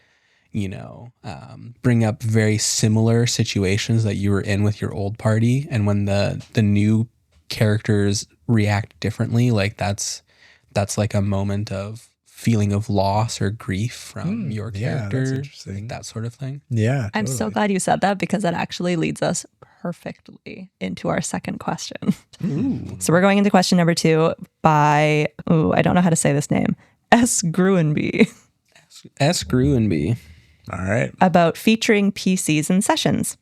bring up very similar situations that you were in with your old party, and when the new characters react differently, like that's like a moment of feeling of loss or grief from your character. That's interesting. Like that sort of thing. Yeah, I'm so glad you said that, because that actually leads us perfectly into our second question. Ooh. So we're going into question number 2 by, I don't know how to say this name, S. Gruenby. S. Gruenby. All right. About featuring PCs in sessions.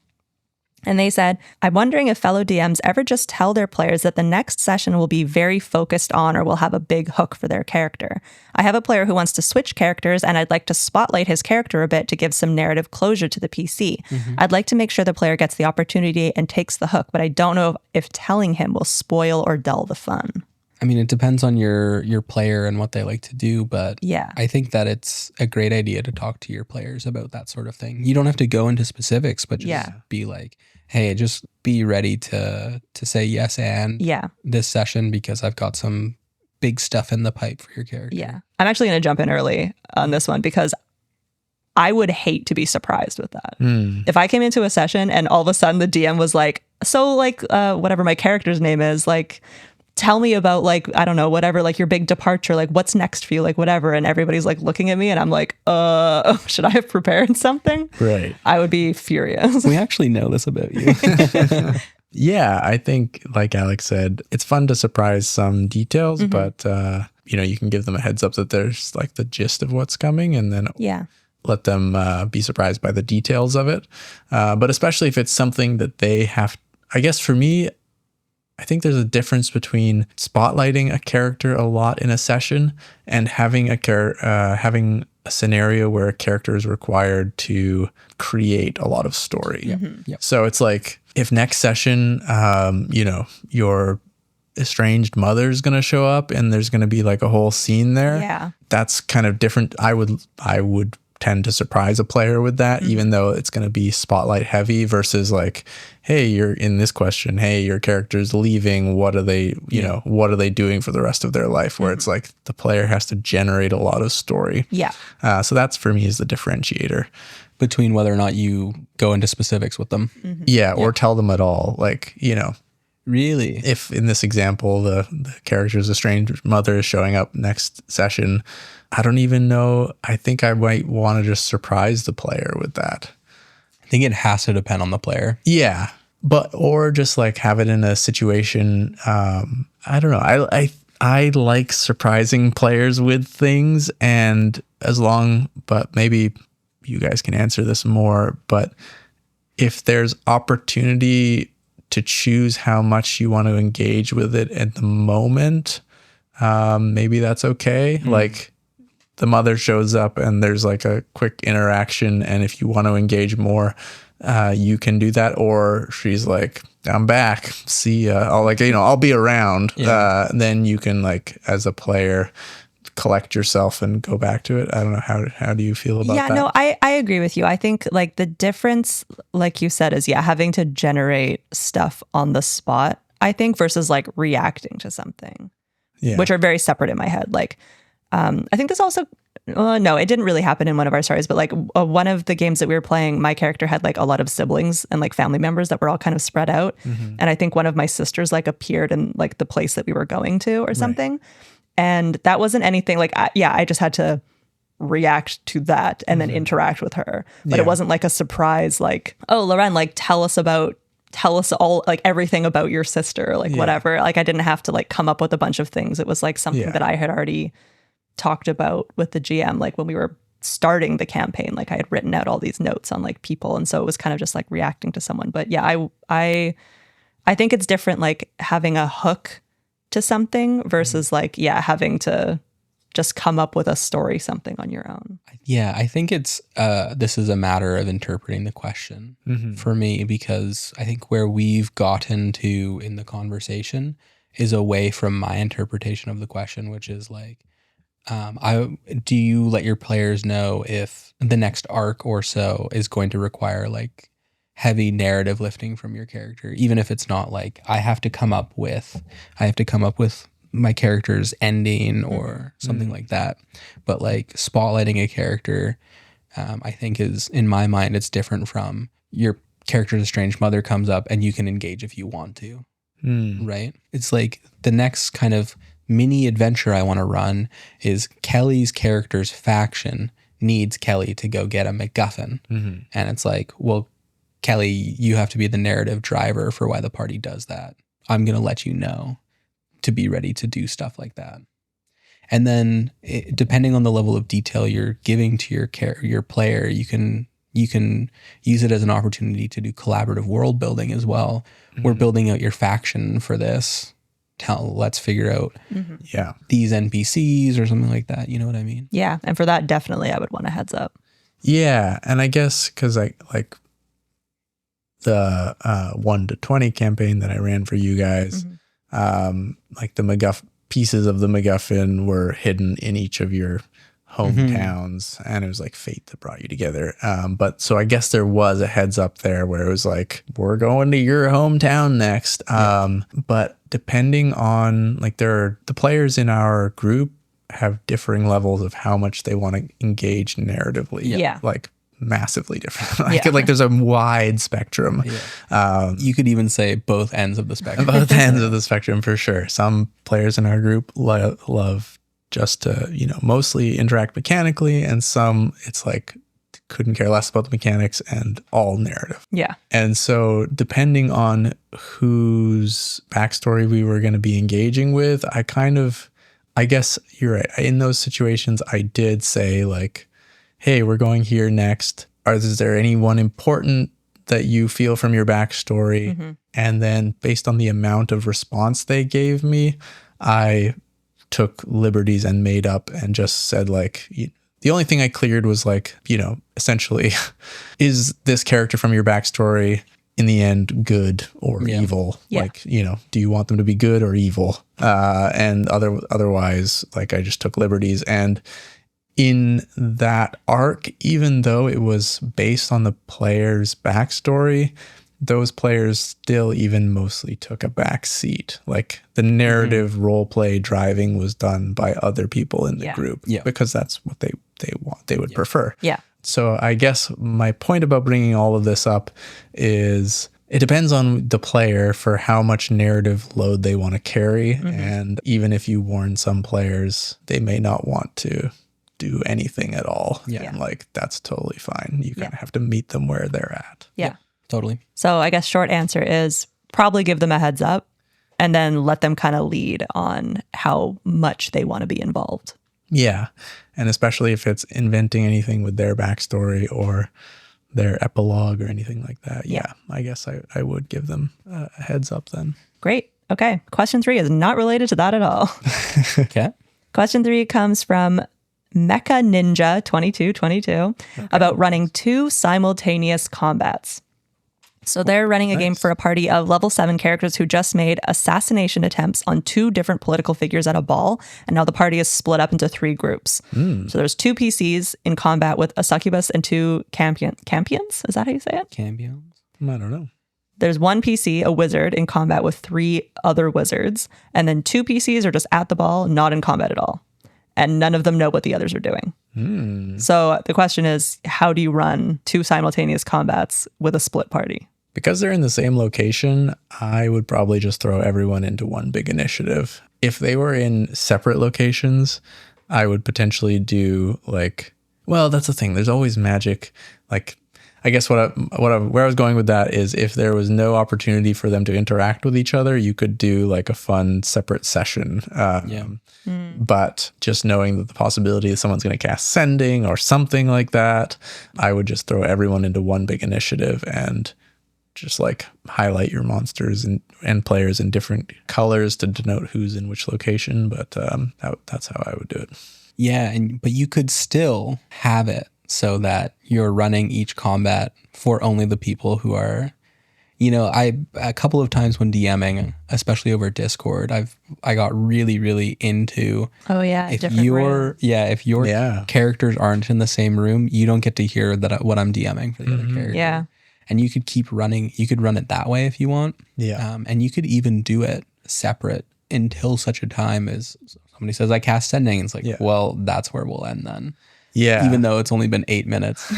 And they said, I'm wondering if fellow DMs ever just tell their players that the next session will be very focused on or will have a big hook for their character. I have a player who wants to switch characters, and I'd like to spotlight his character a bit to give some narrative closure to the PC. I'd like to make sure the player gets the opportunity and takes the hook, but I don't know if telling him will spoil or dull the fun. I mean, it depends on your player and what they like to do, but yeah, I think that it's a great idea to talk to your players about that sort of thing. You don't have to go into specifics, but just be like, hey, just be ready to say yes and this session, because I've got some big stuff in the pipe for your character. Yeah. I'm actually going to jump in early on this one, because I would hate to be surprised with that. If I came into a session and all of a sudden the DM was like, so like whatever my character's name is, like, tell me about, like, I don't know, whatever, like your big departure, like what's next for you, like whatever. And everybody's like looking at me and I'm like, should I have prepared something? Right. I would be furious. We actually know this about you. Yeah, I think, like Alex said, it's fun to surprise some details, but, you can give them a heads up that there's like the gist of what's coming, and then let them be surprised by the details of it. But especially if it's something that they have, I guess for me, I think there's a difference between spotlighting a character a lot in a session and having having a scenario where a character is required to create a lot of story. Yep. So it's like, if next session, your estranged mother is going to show up and there's going to be like a whole scene there. That's kind of different. I would tend to surprise a player with that, even though it's going to be spotlight heavy, versus like, hey, you're in this question, hey, your character's leaving, what are they what are they doing for the rest of their life, where it's like the player has to generate a lot of story. So that's, for me, is the differentiator between whether or not you go into specifics with them. Or tell them at all, like, really, if in this example the character's estranged mother is showing up next session, I don't even know. I think I might want to just surprise the player with that. I think it has to depend on the player. Yeah. Or just like have it in a situation. I don't know. I like surprising players with things, and but maybe you guys can answer this more, but if there's opportunity to choose how much you want to engage with it at the moment, maybe that's okay. Like, the mother shows up and there's like a quick interaction, and if you want to engage more, you can do that. Or she's like, I'm back, see ya, I'll be around. Then you can, like, as a player, collect yourself and go back to it. I don't know, how do you feel about that? Yeah, no, I agree with you. I think, like, the difference, like you said, is having to generate stuff on the spot, I think, versus like reacting to something, which are very separate in my head. Like, I think this also, no, it didn't really happen in one of our stories, but like one of the games that we were playing, my character had like a lot of siblings and like family members that were all kind of spread out. And I think one of my sisters like appeared in like the place that we were going to or something. Right. And that wasn't anything like, I just had to react to that and then interact with her. But it wasn't like a surprise, like, oh, Loren, like, tell us all, like, everything about your sister, like whatever. Like, I didn't have to like come up with a bunch of things. It was like something that I had already talked about with the GM, like when we were starting the campaign. Like, I had written out all these notes on like people, and so it was kind of just like reacting to someone. But yeah, I think it's different, like having a hook to something versus like having to just come up with a story, something on your own. Yeah, I think it's this is a matter of interpreting the question for me, because I think where we've gotten to in the conversation is away from my interpretation of the question, which is like, do you let your players know if the next arc or so is going to require like heavy narrative lifting from your character, even if it's not like I have to come up with my character's ending or something like that. But like spotlighting a character, I think is, in my mind, it's different from your character's estranged mother comes up and you can engage if you want to, right? It's like the next kind of mini adventure I want to run is Kelly's character's faction needs Kelly to go get a MacGuffin. And it's like, well, Kelly, you have to be the narrative driver for why the party does that. I'm going to let you know to be ready to do stuff like that. And then depending on the level of detail you're giving to your player, you can use it as an opportunity to do collaborative world building as well. We're building out your faction for this. Let's figure out these NPCs or something like that. You know what I mean? Yeah. And for that, definitely I would want a heads up. Yeah. And I guess because I like the 1 to 20 campaign that I ran for you guys, like the pieces of the MacGuffin were hidden in each of your hometowns, and it was like fate that brought you together. But so I guess there was a heads up there where it was like, we're going to your hometown next. But depending on like the players in our group have differing levels of how much they want to engage narratively. Like massively different. Like there's a wide spectrum. You could even say both ends of the spectrum. Both ends of the spectrum for sure. Some players in our group love just to, mostly interact mechanically, and some it's like couldn't care less about the mechanics and all narrative. Yeah. And so depending on whose backstory we were going to be engaging with, I guess you're right. In those situations, I did say like, hey, we're going here next. Is there anyone important that you feel from your backstory? And then based on the amount of response they gave me, I took liberties and made up and just said like, the only thing I cleared was like, essentially, is this character from your backstory in the end good or evil? Like, do you want them to be good or evil? And otherwise, like I just took liberties. And in that arc, even though it was based on the player's backstory, those players still even mostly took a back seat. Like the narrative role play driving was done by other people in the group because that's what they would prefer. Yeah. So I guess my point about bringing all of this up is it depends on the player for how much narrative load they want to carry. And even if you warn some players, they may not want to do anything at all. And like, that's totally fine. You kind of have to meet them where they're at. Yeah. Totally. So I guess short answer is probably give them a heads up and then let them kind of lead on how much they want to be involved. Yeah. And especially if it's inventing anything with their backstory or their epilogue or anything like that. Yeah. I guess I would give them a heads up then. Great. Okay. Question 3 is not related to that at all. Okay. Question 3 comes from Mecha Ninja 2222 about running 2 simultaneous combats. So they're running a game for a party of level 7 characters who just made assassination attempts on 2 different political figures at a ball, and now the party is split up into 3 groups. So there's 2 PCs in combat with a succubus and 2 campions? Is that how you say it? Cambions? I don't know. There's 1 PC, a wizard, in combat with 3 other wizards, and then 2 PCs are just at the ball, not in combat at all. And none of them know what the others are doing. So the question is, how do you run 2 simultaneous combats with a split party? Because they're in the same location, I would probably just throw everyone into one big initiative. If they were in separate locations, I would potentially do well, that's the thing. There's always magic. I guess where I was going with that is if there was no opportunity for them to interact with each other, you could do a fun separate session. But just knowing that the possibility that someone's going to cast Sending or something like that, I would just throw everyone into one big initiative and just highlight your monsters and players in different colors to denote who's in which location. But that's how I would do it. Yeah, but you could still have it so that you're running each combat for only the people who are, a couple of times when DMing, especially over Discord, I got really, really into if your characters aren't in the same room, you don't get to hear what I'm DMing for the other character. Yeah. And you could keep running. You could run it that way if you want. Yeah. And you could even do it separate until such a time as somebody says, I cast Sending. And it's well, that's where we'll end then. Yeah. Even though it's only been 8 minutes.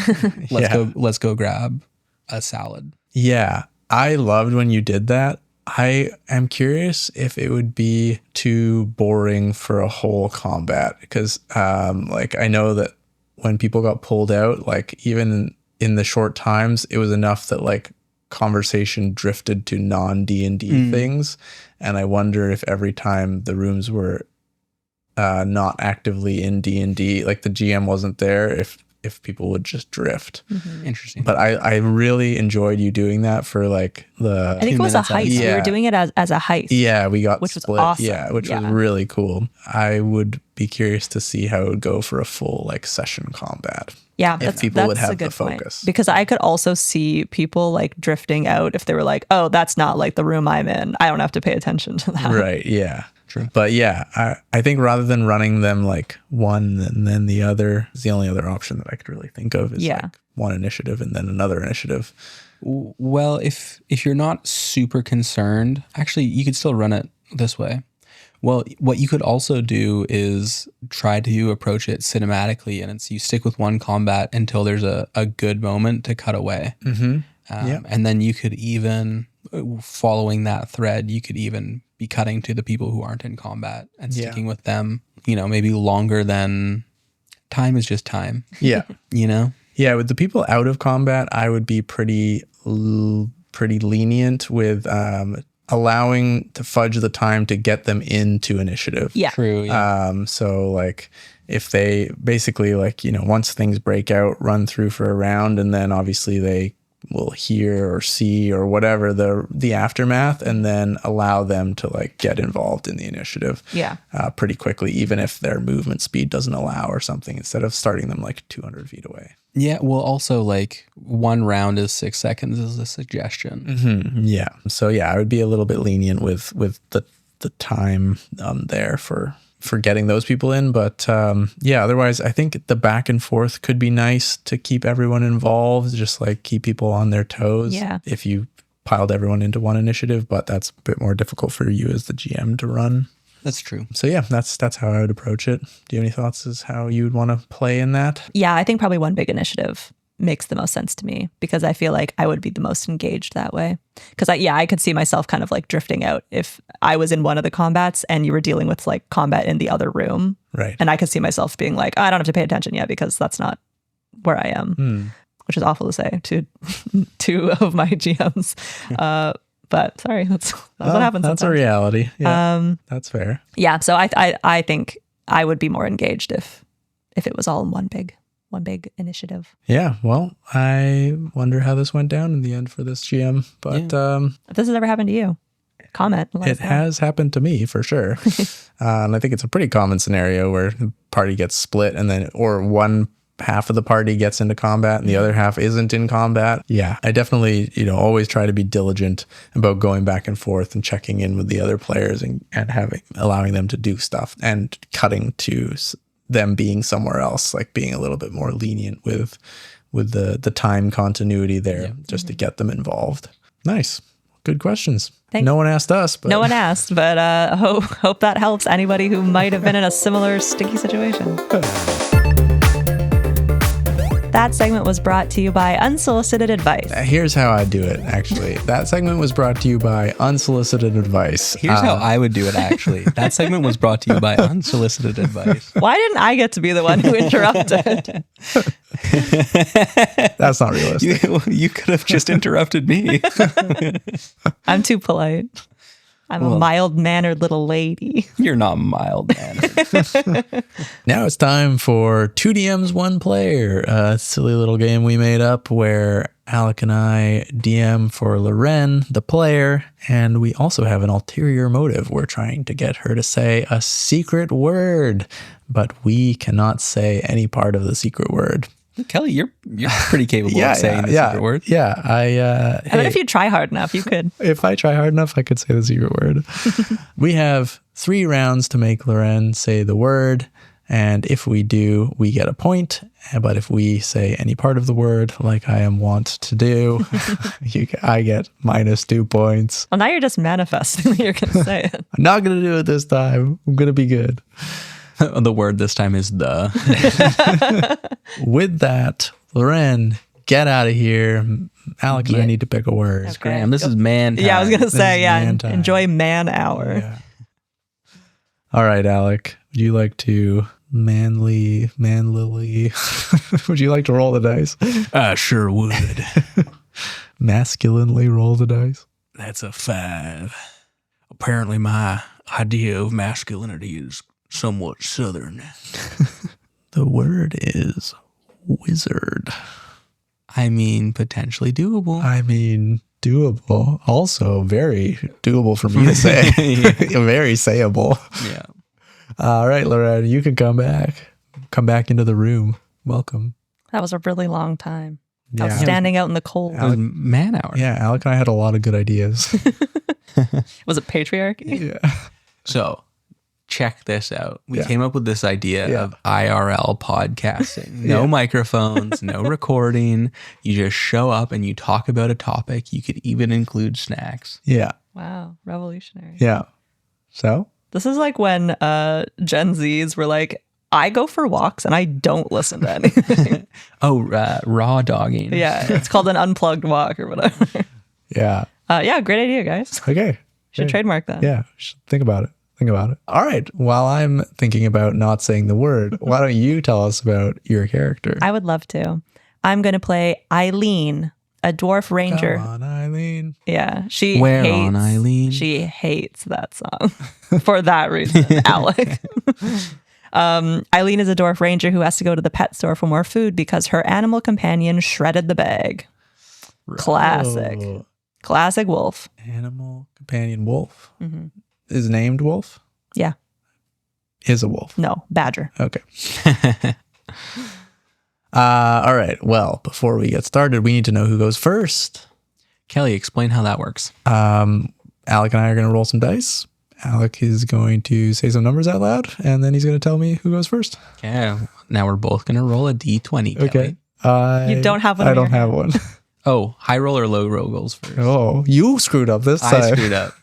Let's go grab a salad. Yeah. I loved when you did that. I am curious if it would be too boring for a whole combat because I know that when people got pulled out, even in the short times, it was enough that conversation drifted to non-D&D things. And I wonder if every time the rooms were not actively in D&D, the GM wasn't there, if people would just drift. Interesting. But I really enjoyed you doing that for the I think it was a heist. We were doing it as a heist. Yeah, we got which split. Was awesome. Yeah, which was really cool. I would be curious to see how it would go for a full session combat. Yeah, if people would have the focus. Because I could also see people drifting out if they were oh, that's not the room I'm in. I don't have to pay attention to that. Right, yeah. True. But yeah, I think rather than running them one and then the other, is the only other option that I could really think of is one initiative and then another initiative. Well, if you're not super concerned, actually, you could still run it this way. Well, what you could also do is try to approach it cinematically, and it's you stick with one combat until there's a good moment to cut away. And then you could even, following that thread, you could even be cutting to the people who aren't in combat and sticking with them, maybe longer than time is just time. Yeah. Yeah, with the people out of combat, I would be pretty lenient with allowing to fudge the time to get them into initiative. Yeah. True. Yeah. So if they basically once things break out, run through for a round, and then obviously they will hear or see or whatever the aftermath, and then allow them to get involved in the initiative pretty quickly, even if their movement speed doesn't allow or something, instead of starting them 200 feet away. Yeah, well, also 1 round is 6 seconds is a suggestion. Yeah. So yeah, I would be a little bit lenient with the time there for getting those people in. But otherwise, I think the back and forth could be nice to keep everyone involved, just keep people on their toes. Yeah. If you piled everyone into one initiative, but that's a bit more difficult for you as the GM to run. That's true. So yeah, that's how I would approach it. Do you have any thoughts as how you would want to play in that? Yeah, I think probably one big initiative makes the most sense to me because I feel I would be the most engaged that way. Because I could see myself kind of drifting out if I was in one of the combats and you were dealing with combat in the other room. Right. And I could see myself being I don't have to pay attention yet because that's not where I am, which is awful to say to 2 of my GMs. But sorry, that's what happens. That's sometimes. a reality. Yeah, that's fair. Yeah, so I think I would be more engaged if it was all in one big initiative. Yeah, well, I wonder how this went down in the end for this GM. But if this has ever happened to you, comment. It has happened to me for sure. And I think it's a pretty common scenario where party gets split and then, or one half of the party gets into combat and the other half isn't in combat. Yeah, I definitely, always try to be diligent about going back and forth and checking in with the other players and allowing them to do stuff and cutting to them being somewhere else, like being a little bit more lenient with the time continuity there, just to get them involved. Nice. Good questions. Thanks. No one asked us, but No one asked, but hope that helps anybody who might have been in a similar sticky situation. That segment was brought to you by Unsolicited Advice. Here's how I do it, actually. That segment was brought to you by Unsolicited Advice. Here's how I would do it, actually. That segment was brought to you by Unsolicited Advice. Why didn't I get to be the one who interrupted? That's not realistic. You could have just interrupted me. I'm too polite. I'm a mild-mannered little lady. You're not mild-mannered. Now it's time for 2DMs, 1 player, a silly little game we made up where Alec and I DM for Loren, the player, and we also have an ulterior motive. We're trying to get her to say a secret word, but we cannot say any part of the secret word. Kelly, you're pretty capable of saying the secret word. Yeah, I mean, if you try hard enough, you could. If I try hard enough, I could say the secret word. We have 3 rounds to make Loren say the word. And if we do, we get a point. But if we say any part of the word, like I am wont to do, I get -2 points. Well, now you're just manifesting that you're going to say it. I'm not going to do it this time. I'm going to be good. The word this time is the. With that, Loren, get out of here. Alec and I need to pick a word. Okay. Graham, this is man time. Yeah, I was going to say, man time. enjoy man hour. Yeah. All right, Alec, would you like to manlily, would you like to roll the dice? I sure would. Masculinely roll the dice? That's a 5. Apparently my idea of masculinity is somewhat southern. The word is wizard. I mean, potentially doable. I mean, doable. Also very doable for me to say. Very sayable. Yeah. All right, Loretta, you can come back. Come back into the room. Welcome. That was a really long time. I was Yeah. standing out in the cold. It was man hour. Yeah, Alec and I had a lot of good ideas. Was it patriarchy? Yeah. So check this out. We Yeah. came up with this idea Yeah. of IRL podcasting. No Yeah. microphones, no recording. You just show up and you talk about a topic. You could even include snacks. Yeah. Wow, revolutionary. Yeah. So? This is like when Gen Zs were like, I go for walks and I don't listen to anything. Raw dogging. Yeah, it's called an unplugged walk or whatever. Yeah. Yeah, great idea, guys. Okay. Should trademark that. Yeah. Think about it. All right. While I'm thinking about not saying the word, why don't you tell us about your character? I would love to. I'm going to play Eileen, a dwarf ranger. Come on, Eileen. Yeah, she Where hates, on, Eileen? She hates that song for that reason, Alec. Eileen is a dwarf ranger who has to go to the pet store for more food because her animal companion shredded the bag. Classic. Oh, Classic wolf. animal companion wolf. Mm-hmm. Is named Wolf? Yeah. Is a wolf. No, badger. Okay. All right. Well, before we get started, we need to know who goes first. Kelly, explain how that works. Alec and I are going to roll some dice. Alec is going to say some numbers out loud, and then he's going to tell me who goes first. Okay. Now we're both going to roll a D20, Kelly. Okay. You don't have one I in don't your have one. Oh, high roll or low roll goes first? Oh, you screwed up this time. I screwed up.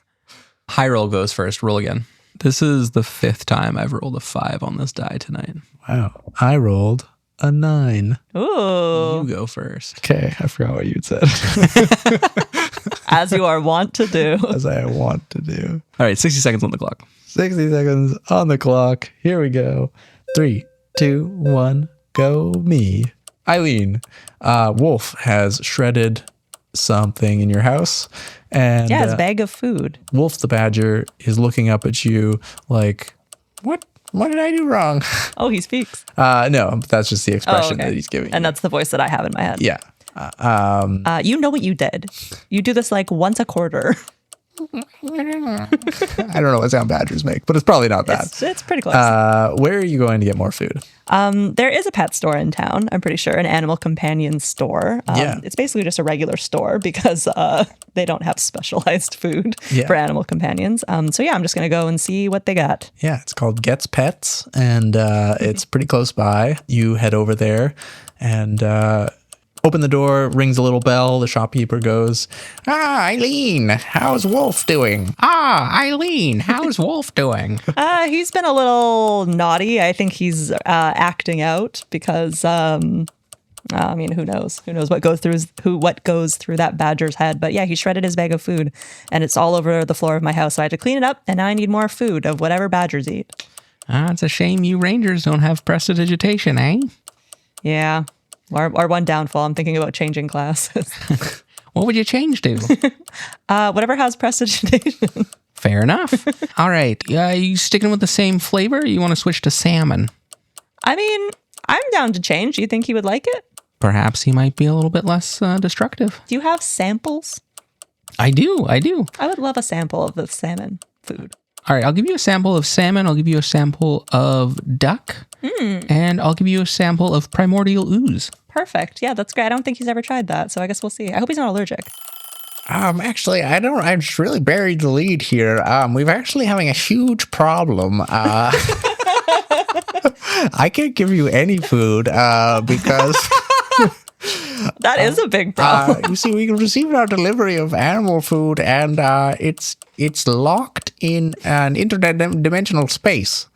High roll goes first. Roll again. This is the 5th time I've rolled a 5 on this die tonight. Wow. I rolled a 9. Ooh, You go first. Okay. I forgot what you'd said. as you are wont to do. As I want to do. All right, 60 seconds on the clock. 60 seconds on the clock. Here we go. 3, 2, 1, go me. Eileen, Wolf has shredded something in your house. And Yeah, his bag of food. Wolf the badger is looking up at you like, what did I do wrong? Oh, he speaks. No, that's just the expression okay. that he's giving. And that's the voice that I have in my head. yeah. You know what you did. You do this like once a quarter. I don't know what sound badgers make, but it's probably not that. It's pretty close. Where are you going to get more food? There is a pet store in town, I'm pretty sure, an animal companion store. Yeah. It's basically just a regular store because they don't have specialized food for animal companions. So yeah, I'm just going to go and see what they got. Yeah, it's called Get's Pets, and it's pretty close by. You head over there and open the door, rings a little bell. The shopkeeper goes, Eileen, how's Wolf doing? Eileen, how's Wolf doing? He's been a little naughty. I think he's acting out because I mean, who knows? Who knows what goes through that badger's head? But yeah, he shredded his bag of food, and it's all over the floor of my house. So I had to clean it up, and now I need more food of whatever badgers eat. It's a shame you Rangers don't have prestidigitation, eh? Yeah, our one downfall. I'm thinking about changing classes. What would you change to? Whatever has prestidigitation. Fair enough. All right, you sticking with the same flavor? Or you want to switch to salmon? I mean, I'm down to change. Do you think he would like it? Perhaps he might be a little bit less destructive. Do you have samples? I do. I would love a sample of the salmon food. All right, I'll give you a sample of salmon. I'll give you a sample of duck. And I'll give you a sample of primordial ooze. Perfect. Yeah, that's great. I don't think he's ever tried that, so I guess we'll see. I hope he's not allergic. Actually, I just really buried the lead here. We're actually having a huge problem. I can't give you any food because that is a big problem. you see, we received our delivery of animal food, and it's locked in an interdimensional space.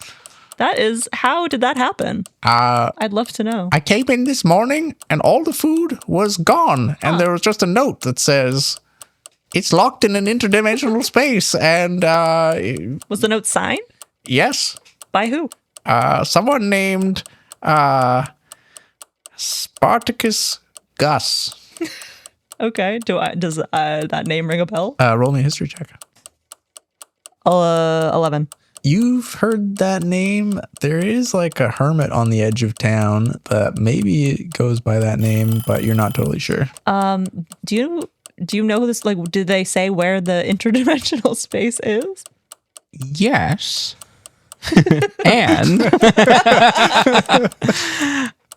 How did that happen? I'd love to know. I came in this morning, and all the food was gone, and there was just a note that says, "It's locked in an interdimensional space." And was the note signed? Yes. By who? Someone named Spartacus Gus. Okay. Does that name ring a bell? Roll me a history check. 11. You've heard that name. There is like a hermit on the edge of town that maybe it goes by that name, but you're not totally sure. Do you know this? Like, did they say where the interdimensional space is? Yes. And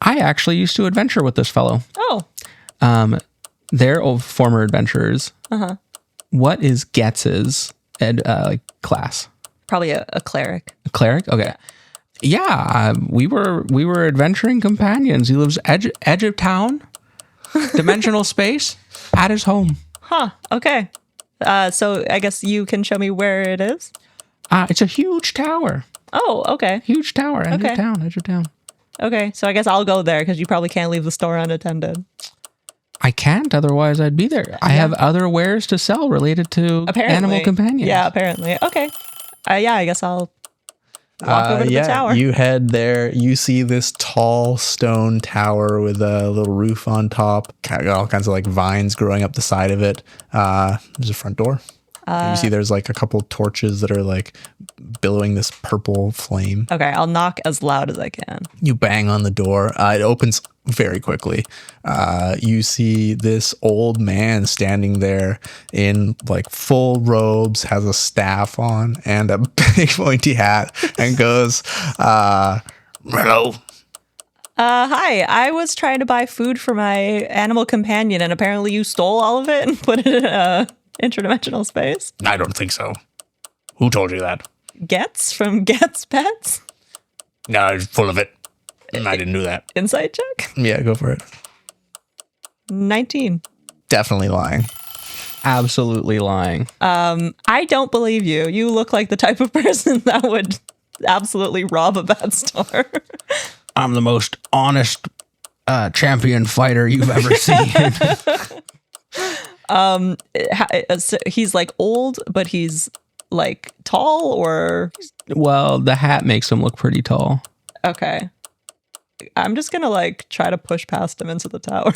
I actually used to adventure with this fellow. Oh. They're old former adventurers. Uh-huh. What is Getz's class? Probably a cleric. A cleric? Okay. Yeah, we were adventuring companions. He lives edge of town, dimensional space, at his home. Huh. Okay. So I guess you can show me where it is. It's a huge tower. Oh, okay. Huge tower, edge of town. Okay, so I guess I'll go there because you probably can't leave the store unattended. I can't, otherwise I'd be there. I have other wares to sell related to animal companions. Yeah, apparently. Okay. Yeah, I guess I'll walk over to the tower. You head there. You see this tall stone tower with a little roof on top. Got all kinds of like vines growing up the side of it. There's a front door. You see there's like a couple torches that are like billowing this purple flame. Okay, I'll knock as loud as I can. You bang on the door. It opens very quickly. You see this old man standing there in like full robes, has a staff on and a big pointy hat, and goes, hello. Hi, I was trying to buy food for my animal companion, and apparently you stole all of it and put it in a interdimensional space. I don't think so. Who told you that? Getz from Get's Pets? No, it's full of it. I didn't do that. Insight check? Yeah, go for it. 19. Definitely lying. Absolutely lying. I don't believe you. You look like the type of person that would absolutely rob a bad store. I'm the most honest champion fighter you've ever seen. He's like old, but he's like tall, or? Well, the hat makes him look pretty tall. Okay. I'm just gonna like try to push past him into the tower.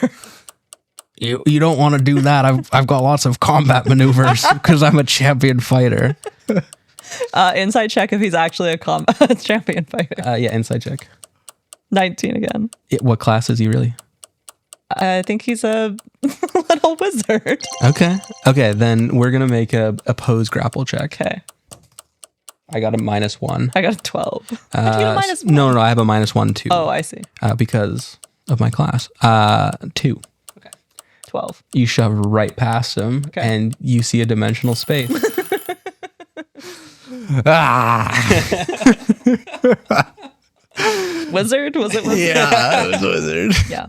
You don't want to do that. I've got lots of combat maneuvers because I'm a champion fighter. Insight check if he's actually a champion fighter. Yeah, insight check. 19 again. What class is he really? I think he's a little wizard. Okay, then we're going to make a pose grapple check. Okay. I got a -1. I got a 12. How'd you get a minus one? No, I have a -1 too. Oh, I see. Because of my class. 2. Okay. 12. You shove right past him, and you see a dimensional space. Wizard? Was it wizard? Yeah, it was wizard. Yeah.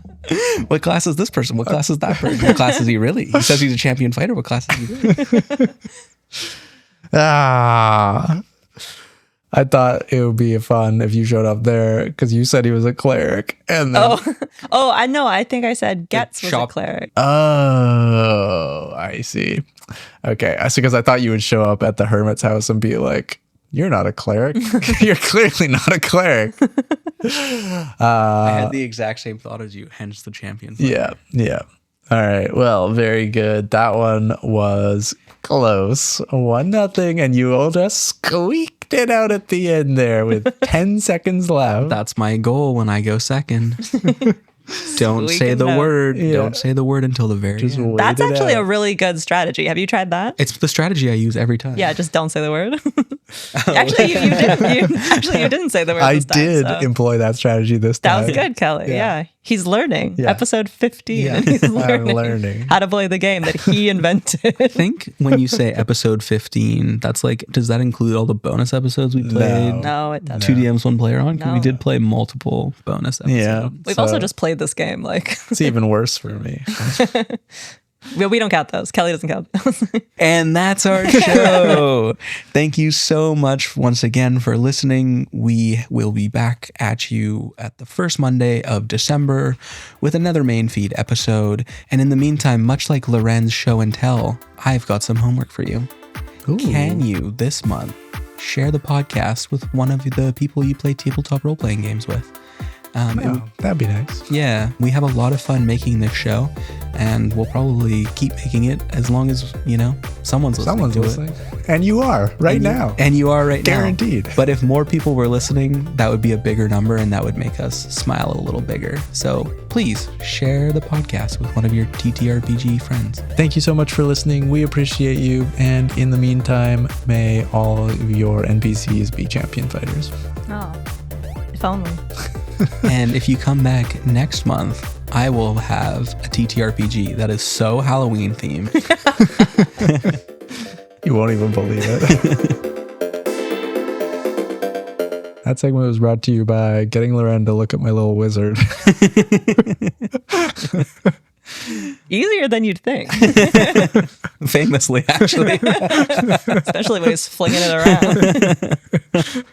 What class is this person? What class is that person? What class is he really? He says he's a champion fighter. What class is he really? I thought it would be fun if you showed up there because you said he was a cleric. And then, I know. I think I said Getz was a cleric. oh, I see. Okay. Because I thought you would show up at the hermit's house and be like, "You're not a cleric. You're clearly not a cleric." I had the exact same thought as you, hence the champion fighter. Yeah. All right. Well, very good. That one was close. 1-0, and you all just squeaked it out at the end there with 10 seconds left. That's my goal when I go second. Don't say the word. Yeah. Don't say the word until the very end. That's actually a really good strategy. Have you tried that? It's the strategy I use every time. Yeah, just don't say the word. Actually, you didn't. You didn't say the word. I this time, did so. employ that strategy this That time. was good, Kelly. Yeah. He's learning. Yeah. Episode 15. Yeah. And he's I'm learning, learning. how to play the game that he invented. I think when you say episode 15, that's like, does that include all the bonus episodes we played? No, it doesn't. 2 DMs, 1 player on? 'Cause No. we did play multiple bonus episodes. Yeah. We've also just played this game. Like, It's even worse for me. we don't count those. Kelly doesn't count those. And that's our show. Thank you so much once again for listening. We will be back at you at the first Monday of December with another main feed episode. And in the meantime, much like Loren's show and tell, I've got some homework for you. Ooh. Can you this month share the podcast with one of the people you play tabletop role-playing games with? Oh, that'd be nice. Yeah, we have a lot of fun making this show, and we'll probably keep making it as long as, someone's listening to it. And you are right now. And you are right Guaranteed. now. But if more people were listening, that would be a bigger number, and that would make us smile a little bigger. So please share the podcast with one of your TTRPG friends. Thank you so much for listening. We appreciate you. And in the meantime, may all of your NPCs be champion fighters. Oh, if only. And if you come back next month, I will have a TTRPG that is so Halloween themed. You won't even believe it. That segment was brought to you by getting Loren to look at my little wizard. Easier than you'd think. Famously, actually. Especially when he's flinging it around.